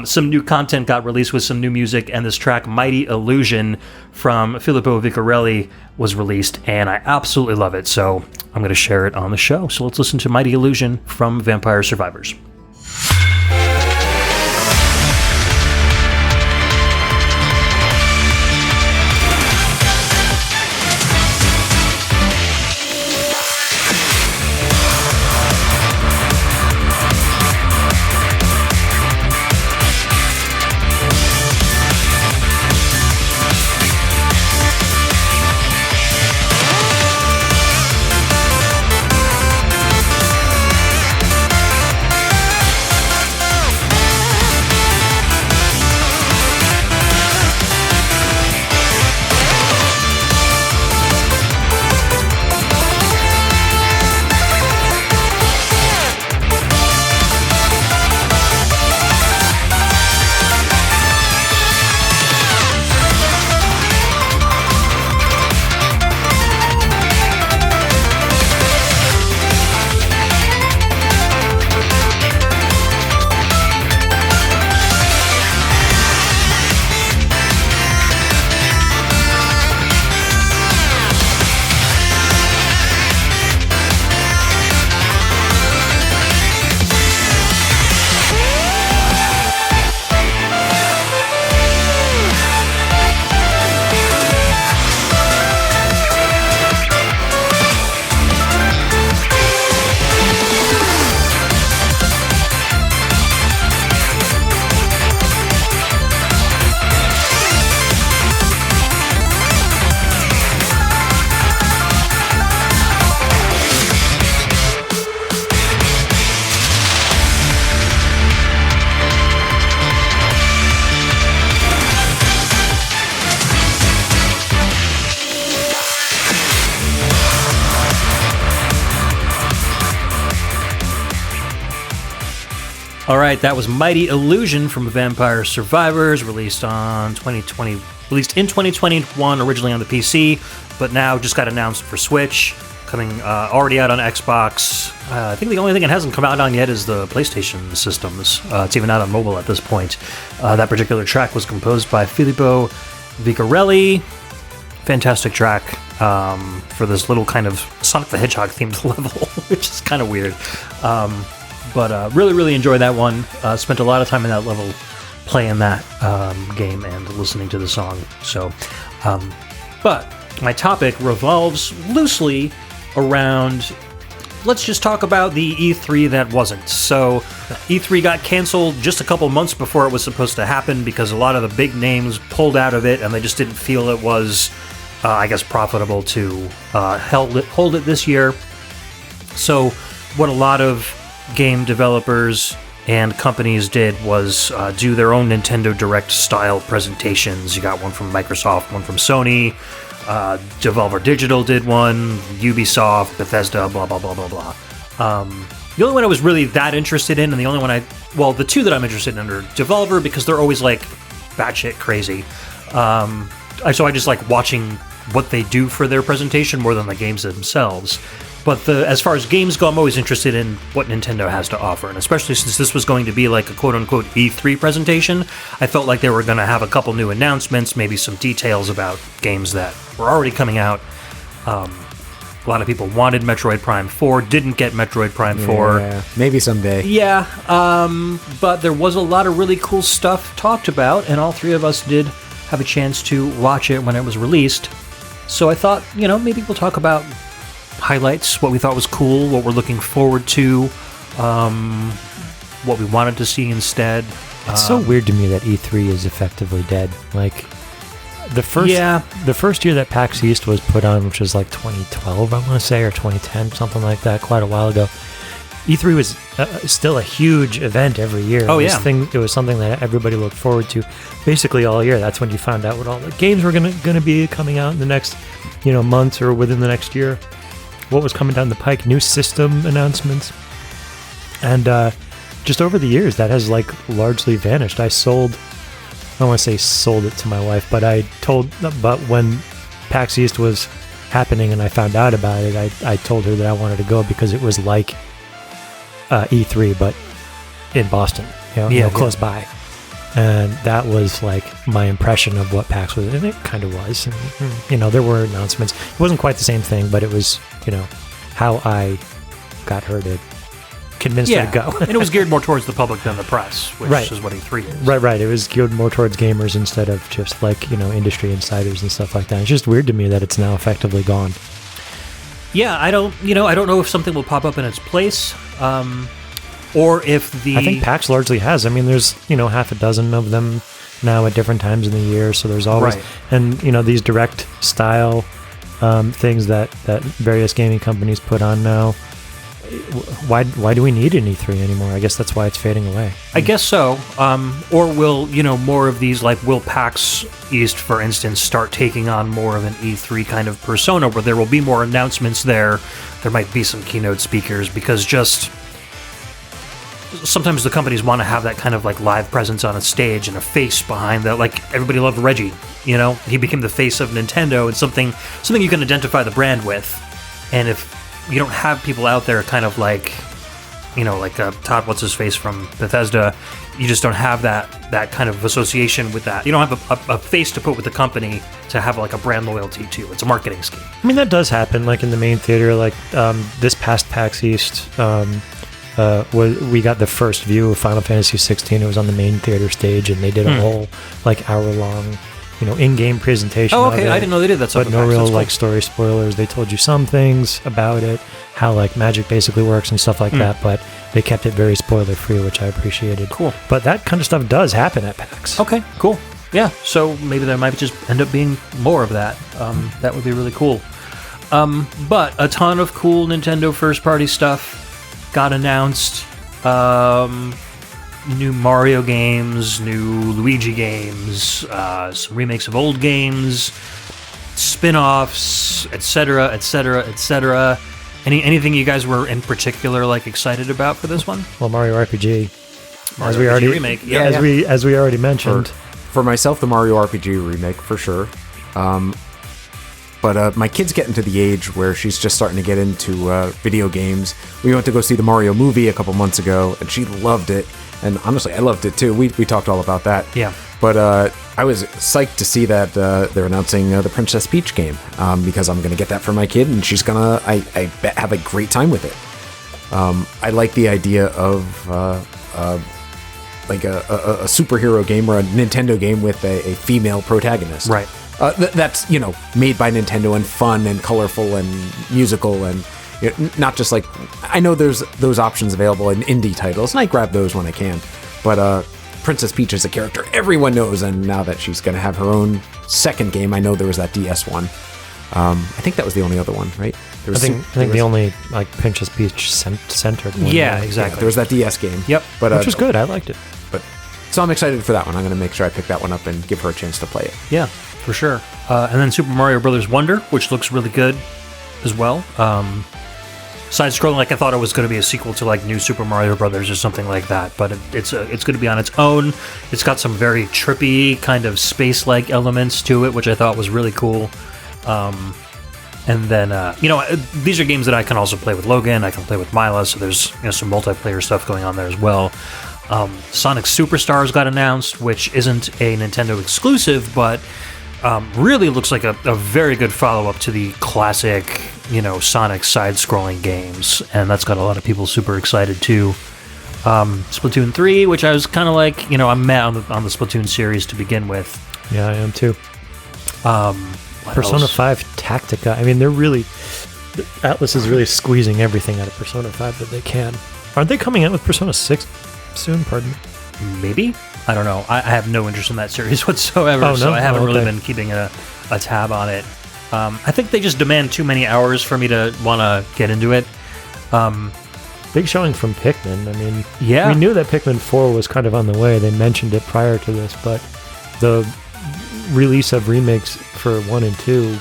some new content got released with some new music, and this track Mighty Illusion from Filippo Vicarelli was released, and I absolutely love it, so I'm going to share it on the show. So let's listen to Mighty Illusion from Vampire Survivors. All right, that was Mighty Illusion from Vampire Survivors, released in 2021, originally on the PC, but now just got announced for Switch. coming already out on Xbox. I think the only thing it hasn't come out on yet is the PlayStation systems. It's even out on mobile at this point. That particular track was composed by Filippo Vicarelli. Fantastic track for this little kind of Sonic the Hedgehog themed level, which is kind of weird. But really, really enjoyed that one. Spent a lot of time in that level playing that game and listening to the song. So, but my topic revolves loosely around, let's just talk about the E3 that wasn't. So E3 got canceled just a couple months before it was supposed to happen because a lot of the big names pulled out of it and they just didn't feel it was, I guess, profitable to hold it this year. So what a lot of game developers and companies did was do their own Nintendo Direct style presentations. You got one from Microsoft, one from Sony, Devolver Digital did one, Ubisoft, Bethesda, blah, blah, blah, blah, blah. The only one I was really that interested in, and the only one the two that I'm interested in are Devolver, because they're always like batshit crazy. So I just like watching what they do for their presentation more than the games themselves. But as far as games go, I'm always interested in what Nintendo has to offer. And especially since this was going to be like a quote-unquote E3 presentation, I felt like they were going to have a couple new announcements, maybe some details about games that were already coming out. A lot of people wanted Metroid Prime 4, didn't get Metroid Prime 4. Yeah, maybe someday. Yeah, but there was a lot of really cool stuff talked about, and all three of us did have a chance to watch it when it was released. So I thought, maybe we'll talk about highlights, what we thought was cool, what we're looking forward to, what we wanted to see instead. It's so weird to me that E3 is effectively dead. Like, the first year that PAX East was put on, which was like 2012, I want to say, or 2010, something like that, quite a while ago. E3 was still a huge event every year. Oh, yeah. It was something that everybody looked forward to basically all year. That's when you found out what all the games were going to be coming out in the next, months or within the next year. What was coming down the pike, new system announcements. And just over the years, that has like largely vanished. I don't want to say sold it to my wife, but but when PAX East was happening and I found out about it, I told her that I wanted to go because it was like E3, but in Boston, close by. And that was like my impression of what PAX was, and it kind of was. And, there were announcements. It wasn't quite the same thing, but it was, how I got her to convince her to go. And it was geared more towards the public than the press, which is what E3 is. Right. It was geared more towards gamers instead of just like, industry insiders and stuff like that. It's just weird to me that it's now effectively gone. Yeah, I don't know if something will pop up in its place. Or if I think PAX largely has. I mean, there's, half a dozen of them now at different times in the year. So there's always, right. And, these direct style things that various gaming companies put on now. Why do we need an E3 anymore? I guess that's why it's fading away. I guess so. Or will, more of these, like, will PAX East, for instance, start taking on more of an E3 kind of persona where there will be more announcements there. There might be some keynote speakers because just sometimes the companies want to have that kind of like live presence on a stage and a face behind that. Like everybody loved Reggie, he became the face of Nintendo and something you can identify the brand with. And if you don't have people out there kind of like, like Todd what's his face from Bethesda, you just don't have that kind of association with that. You don't have a face to put with the company to have like a brand loyalty to. It's a marketing scheme. I mean, that does happen like in the main theater, like this past PAX East. We got the first view of Final Fantasy 16. It was on the main theater stage, and they did a whole like hour-long, in-game presentation. Oh, okay. Of it, I didn't know they did that. But no real like story spoilers. They told you some things about it, how like magic basically works and stuff like that. But they kept it very spoiler-free, which I appreciated. Cool. But that kind of stuff does happen at PAX. Okay. Cool. Yeah. So maybe there might just end up being more of that. That would be really cool. But a ton of cool Nintendo first-party stuff got announced. New Mario games, new Luigi games, some remakes of old games, spin-offs, etc., etc., etc. Anything you guys were in particular like excited about for this one? Well, Mario RPG, Mario RPG remake, as we already mentioned. For myself, the Mario RPG remake for sure. But But my kid's getting to the age where she's just starting to get into video games. We went to go see the Mario movie a couple months ago, and she loved it. And honestly, I loved it too. We talked all about that. Yeah. But I was psyched to see that they're announcing the Princess Peach game because I'm going to get that for my kid, and she's going to, I bet, have a great time with it. I like the idea of like a superhero game or a Nintendo game with a female protagonist. Right. That's, made by Nintendo and fun and colorful and musical and not just like, I know there's those options available in indie titles, and I grab those when I can. But Princess Peach is a character everyone knows, and now that she's going to have her own second game, I know there was that DS one. I think that was the only other one, right? I think the only like Princess Peach centered one. Yeah, exactly. Yeah, there was that DS game. Yep. But, which was good. I liked it. So I'm excited for that one. I'm going to make sure I pick that one up and give her a chance to play it. Yeah, for sure. And then Super Mario Brothers Wonder, which looks really good as well. Side-scrolling, like I thought it was going to be a sequel to like New Super Mario Brothers or something like that, but it's going to be on its own. It's got some very trippy kind of space-like elements to it, which I thought was really cool. And then, these are games that I can also play with Logan. I can play with Mila, so there's some multiplayer stuff going on there as well. Sonic Superstars got announced, which isn't a Nintendo exclusive, but really looks like a very good follow-up to the classic, Sonic side-scrolling games, and that's got a lot of people super excited too. Splatoon 3, which I was kind of like, I'm mad on the Splatoon series to begin with. Yeah, I am too. Persona 5 Tactica. I mean, Atlas is really squeezing everything out of Persona 5 that they can. Aren't they coming out with Persona 6 soon? Pardon me. Maybe? I don't know. I have no interest in that series whatsoever, so I haven't really been keeping a tab on it. I think they just demand too many hours for me to want to get into it. Big showing from Pikmin. I mean, yeah. We knew that Pikmin 4 was kind of on the way. They mentioned it prior to this, but the release of remakes for 1 and 2,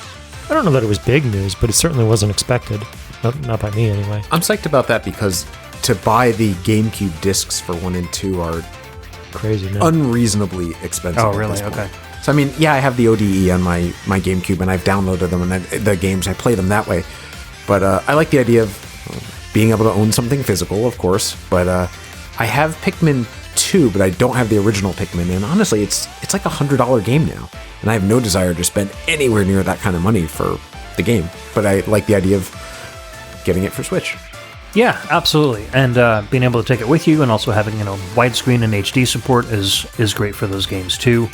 I don't know that it was big news, but it certainly wasn't expected. Not by me, anyway. I'm psyched about that because to buy the GameCube discs for 1 and 2 are crazy, man. Unreasonably expensive. Oh, really? Okay. So, I mean, yeah, I have the ODE on my GameCube, and I've downloaded them, and the games, I play them that way. But I like the idea of being able to own something physical, of course. But I have Pikmin 2, but I don't have the original Pikmin, and honestly, it's like $100 game now. And I have no desire to spend anywhere near that kind of money for the game. But I like the idea of getting it for Switch. Yeah, absolutely. And being able to take it with you and also having, widescreen and HD support is great for those games too.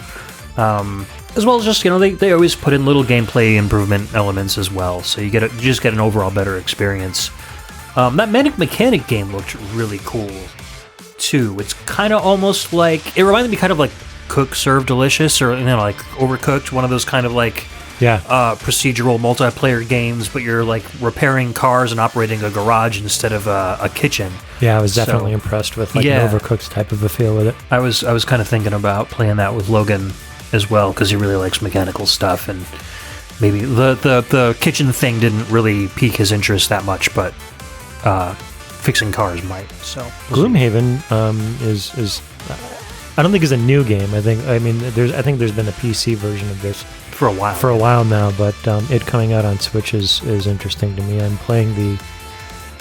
As well as just, they always put in little gameplay improvement elements as well. So you just get an overall better experience. That Manic Mechanic game looked really cool too. It's kind of almost like, it reminded me kind of like Cook Serve Delicious or, like Overcooked, one of those kind of like procedural multiplayer games, but you're like repairing cars and operating a garage instead of a kitchen. Yeah, I was definitely impressed with an Overcooked type of a feel with it. I was kind of thinking about playing that with Logan as well because he really likes mechanical stuff, and maybe the kitchen thing didn't really pique his interest that much, but fixing cars might. So Gloomhaven is I don't think it's a new game. I think there's been a PC version of this for a while now, but it coming out on Switch is interesting to me. I'm playing the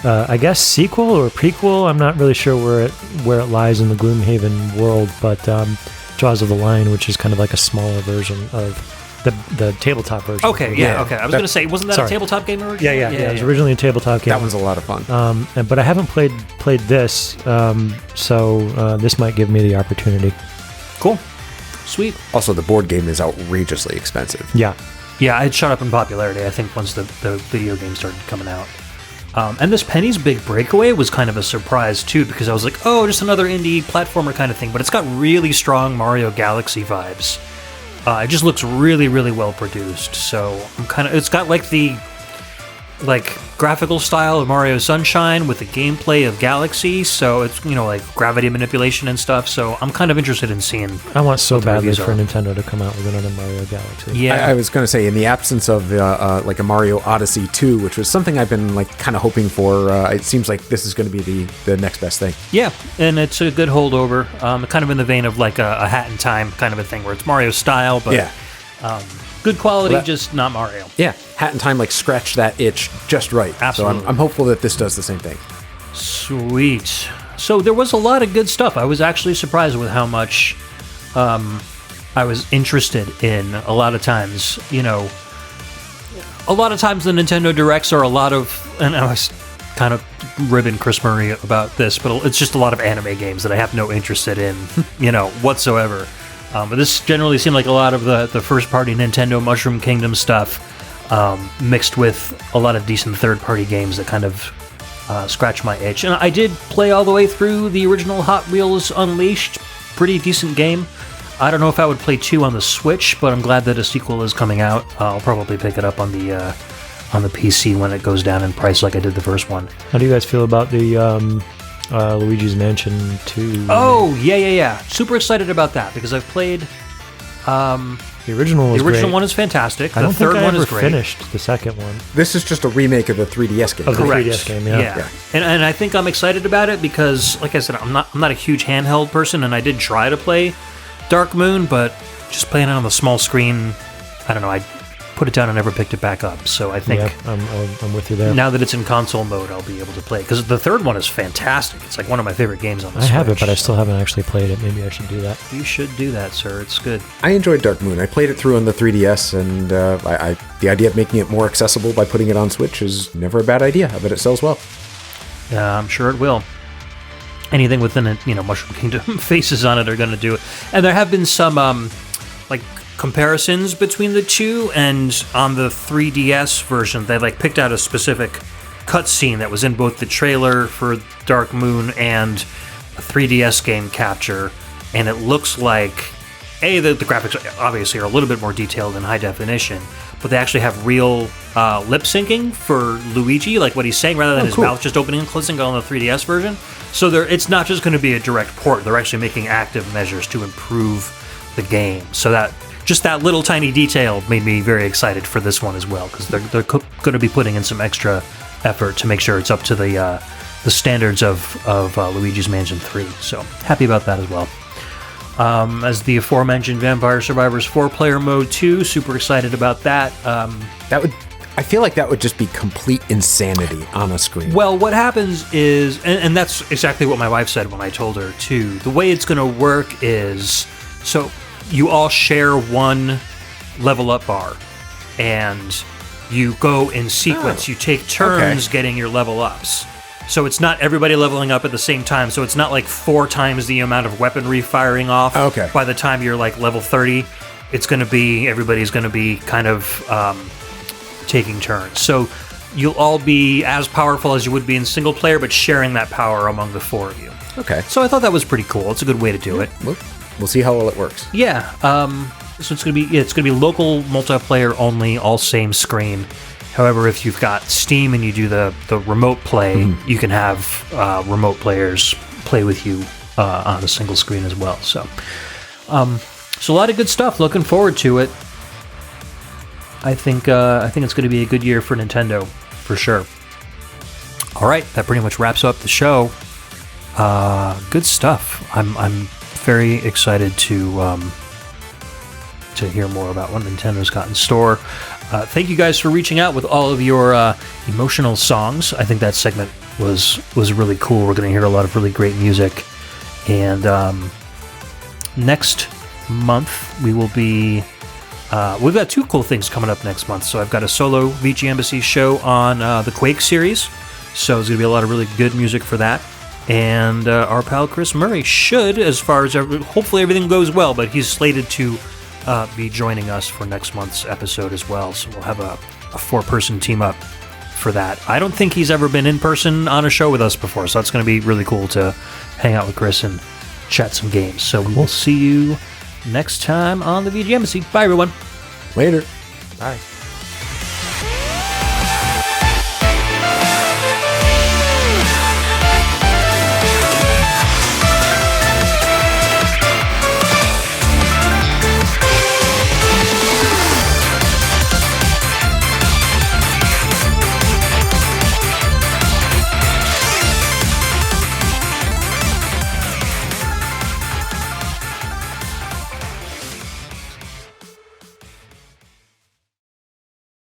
I guess sequel or prequel. I'm not really sure where it lies in the Gloomhaven world, but Jaws of the Lion, which is kind of like a smaller version of the tabletop version. Okay, yeah, okay. I was going to say, wasn't that a tabletop game originally? Yeah. It was originally a tabletop game. That one's a lot of fun. But I haven't played this, so this might give me the opportunity. Cool. Sweet. Also, the board game is outrageously expensive. Yeah. Yeah, it shot up in popularity, I think, once the video game started coming out. And this Penny's Big Breakaway was kind of a surprise, too, because I was like, oh, just another indie platformer kind of thing. But it's got really strong Mario Galaxy vibes. It just looks really, really well produced. So it's got like the graphical style of Mario Sunshine with the gameplay of Galaxy. So it's like gravity manipulation and stuff. So I'm kind of interested in seeing. I want so badly for Nintendo to come out with another Mario Galaxy. Yeah, I was going to say, in the absence of like a Mario Odyssey 2, which was something I've been kind of hoping for, it seems like this is going to be the next best thing. Yeah, and it's a good holdover. Kind of in the vein of like a Hat in Time kind of a thing, where it's Mario style, but Good quality, Well, just not Mario. Yeah, Hat in Time like scratched that itch just right. Absolutely. So I'm hopeful that this does the same thing. Sweet. So there was a lot of good stuff. I was actually surprised with how much I was interested in. A lot of times, a lot of times the Nintendo Directs are a lot of, and I was kind of ribbing Chris Murray about this, but it's just a lot of anime games that I have no interest in, whatsoever. But this generally seemed like a lot of the first-party Nintendo Mushroom Kingdom stuff, mixed with a lot of decent third-party games that kind of scratch my itch. And I did play all the way through the original Hot Wheels Unleashed. Pretty decent game. I don't know if I would play 2 on the Switch, but I'm glad that a sequel is coming out. I'll probably pick it up on the PC when it goes down in price like I did the first one. How do you guys feel about the Luigi's Mansion 2? Oh, yeah. Super excited about that because I've played... The original was great. one is fantastic. I don't The third think I one ever is great. finished the second one. This is just a remake of the 3DS game. Of the Correct. 3DS game, yeah. And I think I'm excited about it because, like I said, I'm not a huge handheld person, and I did try to play Dark Moon, but just playing it on the small screen, I don't know, I put it down and never picked it back up. So I think I'm with you there. now that it's in console mode, I'll be able to play it. Because the third one is fantastic. It's like one of my favorite games on the I Switch. have it, but I still haven't actually played it. Maybe I should do that. You should do that, sir. It's good. I enjoyed Dark Moon. I played it through on the 3DS, and the idea of making it more accessible by putting it on Switch is never a bad idea. I bet it sells well. I'm sure it will. Anything within it, Mushroom Kingdom faces on it are going to do it. And there have been some, comparisons between the two, and on the 3DS version, they, picked out a specific cutscene that was in both the trailer for Dark Moon and a 3DS game capture, and it looks like, the graphics obviously are a little bit more detailed in high definition, but they actually have real lip syncing for Luigi, like what he's saying, rather than his mouth just opening and closing on the 3DS version. So it's not just going to be a direct port, they're actually making active measures to improve the game. So that just that little tiny detail made me very excited for this one as well, because they're going to be putting in some extra effort to make sure it's up to the standards of Luigi's Mansion 3. So happy about that as well. As the aforementioned Vampire Survivors 4-player mode 2, super excited about that. I feel like that would just be complete insanity on a screen. Well, what happens is, and that's exactly what my wife said when I told her too, the way it's going to work is, so you all share one level up bar, and you go in sequence. You take turns getting your level ups. So it's not everybody leveling up at the same time. So it's not like 4 times the amount of weaponry firing off. By the time you're level 30, it's going to be, everybody's going to be kind of taking turns. So you'll all be as powerful as you would be in single player, but sharing that power among the 4 of you. Okay. So I thought that was pretty cool. It's a good way to do it. We'll see how well it works. Yeah. So it's gonna be local multiplayer only, all same screen. However, if you've got Steam and you do the remote play, you can have remote players play with you on a single screen as well. So a lot of good stuff. Looking forward to it. I think it's going to be a good year for Nintendo, for sure. All right, that pretty much wraps up the show. Good stuff. I'm very excited to hear more about what Nintendo's got in store. Thank you guys for reaching out with all of your emotional songs. I think that segment was really cool. We're going to hear a lot of really great music. And next month we will be... we've got 2 cool things coming up next month. So I've got a solo VGMbassy show on the Quake series. So there's going to be a lot of really good music for that. And our pal Chris Murray should, as far as hopefully everything goes well, but he's slated to be joining us for next month's episode as well. So we'll have a 4-person team up for that. I don't think he's ever been in person on a show with us before, so that's going to be really cool to hang out with Chris and chat some games. So we'll see you next time on the VGMbassy. Bye, everyone. Later. Bye.